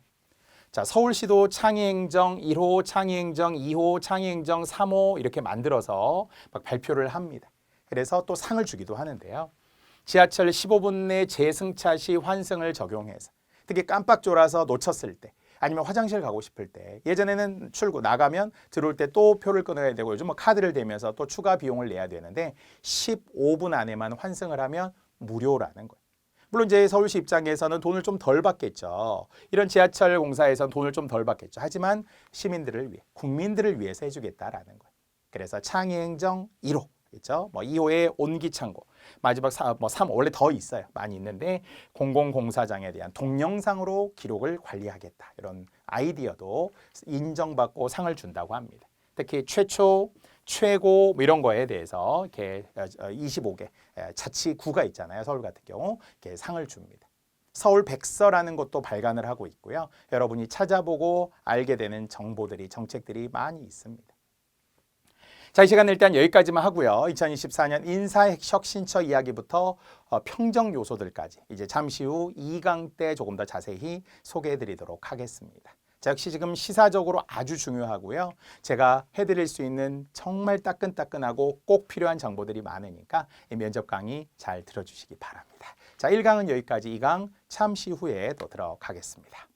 자, 서울시도 창의행정 1호, 창의행정 2호, 창의행정 3호 이렇게 만들어서 막 발표를 합니다. 그래서 또 상을 주기도 하는데요. 지하철 15분 내 재승차 시 환승을 적용해서 특히 깜빡 졸아서 놓쳤을 때 아니면 화장실 가고 싶을 때 예전에는 출구 나가면 들어올 때 또 표를 끊어야 되고 요즘 뭐 카드를 대면서 또 추가 비용을 내야 되는데 15분 안에만 환승을 하면 무료라는 거예요. 물론 이제 서울시 입장에서는 돈을 좀 덜 받겠죠. 이런 지하철 공사에서는 돈을 좀 덜 받겠죠. 하지만 시민들을 위해, 국민들을 위해서 해주겠다라는 거예요. 그래서 창의행정 1호. 그렇죠? 뭐 2호의 온기창고, 마지막 3 원래 더 있어요. 많이 있는데 공공공사장에 대한 동영상으로 기록을 관리하겠다. 이런 아이디어도 인정받고 상을 준다고 합니다. 특히 최초, 최고 뭐 이런 거에 대해서 이렇게 25개 자치구가 있잖아요. 서울 같은 경우 이렇게 상을 줍니다. 서울 백서라는 것도 발간을 하고 있고요. 여러분이 찾아보고 알게 되는 정보들이 정책들이 많이 있습니다. 자, 이 시간은 일단 여기까지만 하고요. 2024년 인사혁신처 이야기부터 평정 요소들까지 이제 잠시 후 2강 때 조금 더 자세히 소개해 드리도록 하겠습니다. 자, 역시 지금 시사적으로 아주 중요하고요. 제가 해드릴 수 있는 정말 따끈따끈하고 꼭 필요한 정보들이 많으니까 이 면접 강의 잘 들어주시기 바랍니다. 자, 1강은 여기까지, 2강 잠시 후에 또 들어가겠습니다.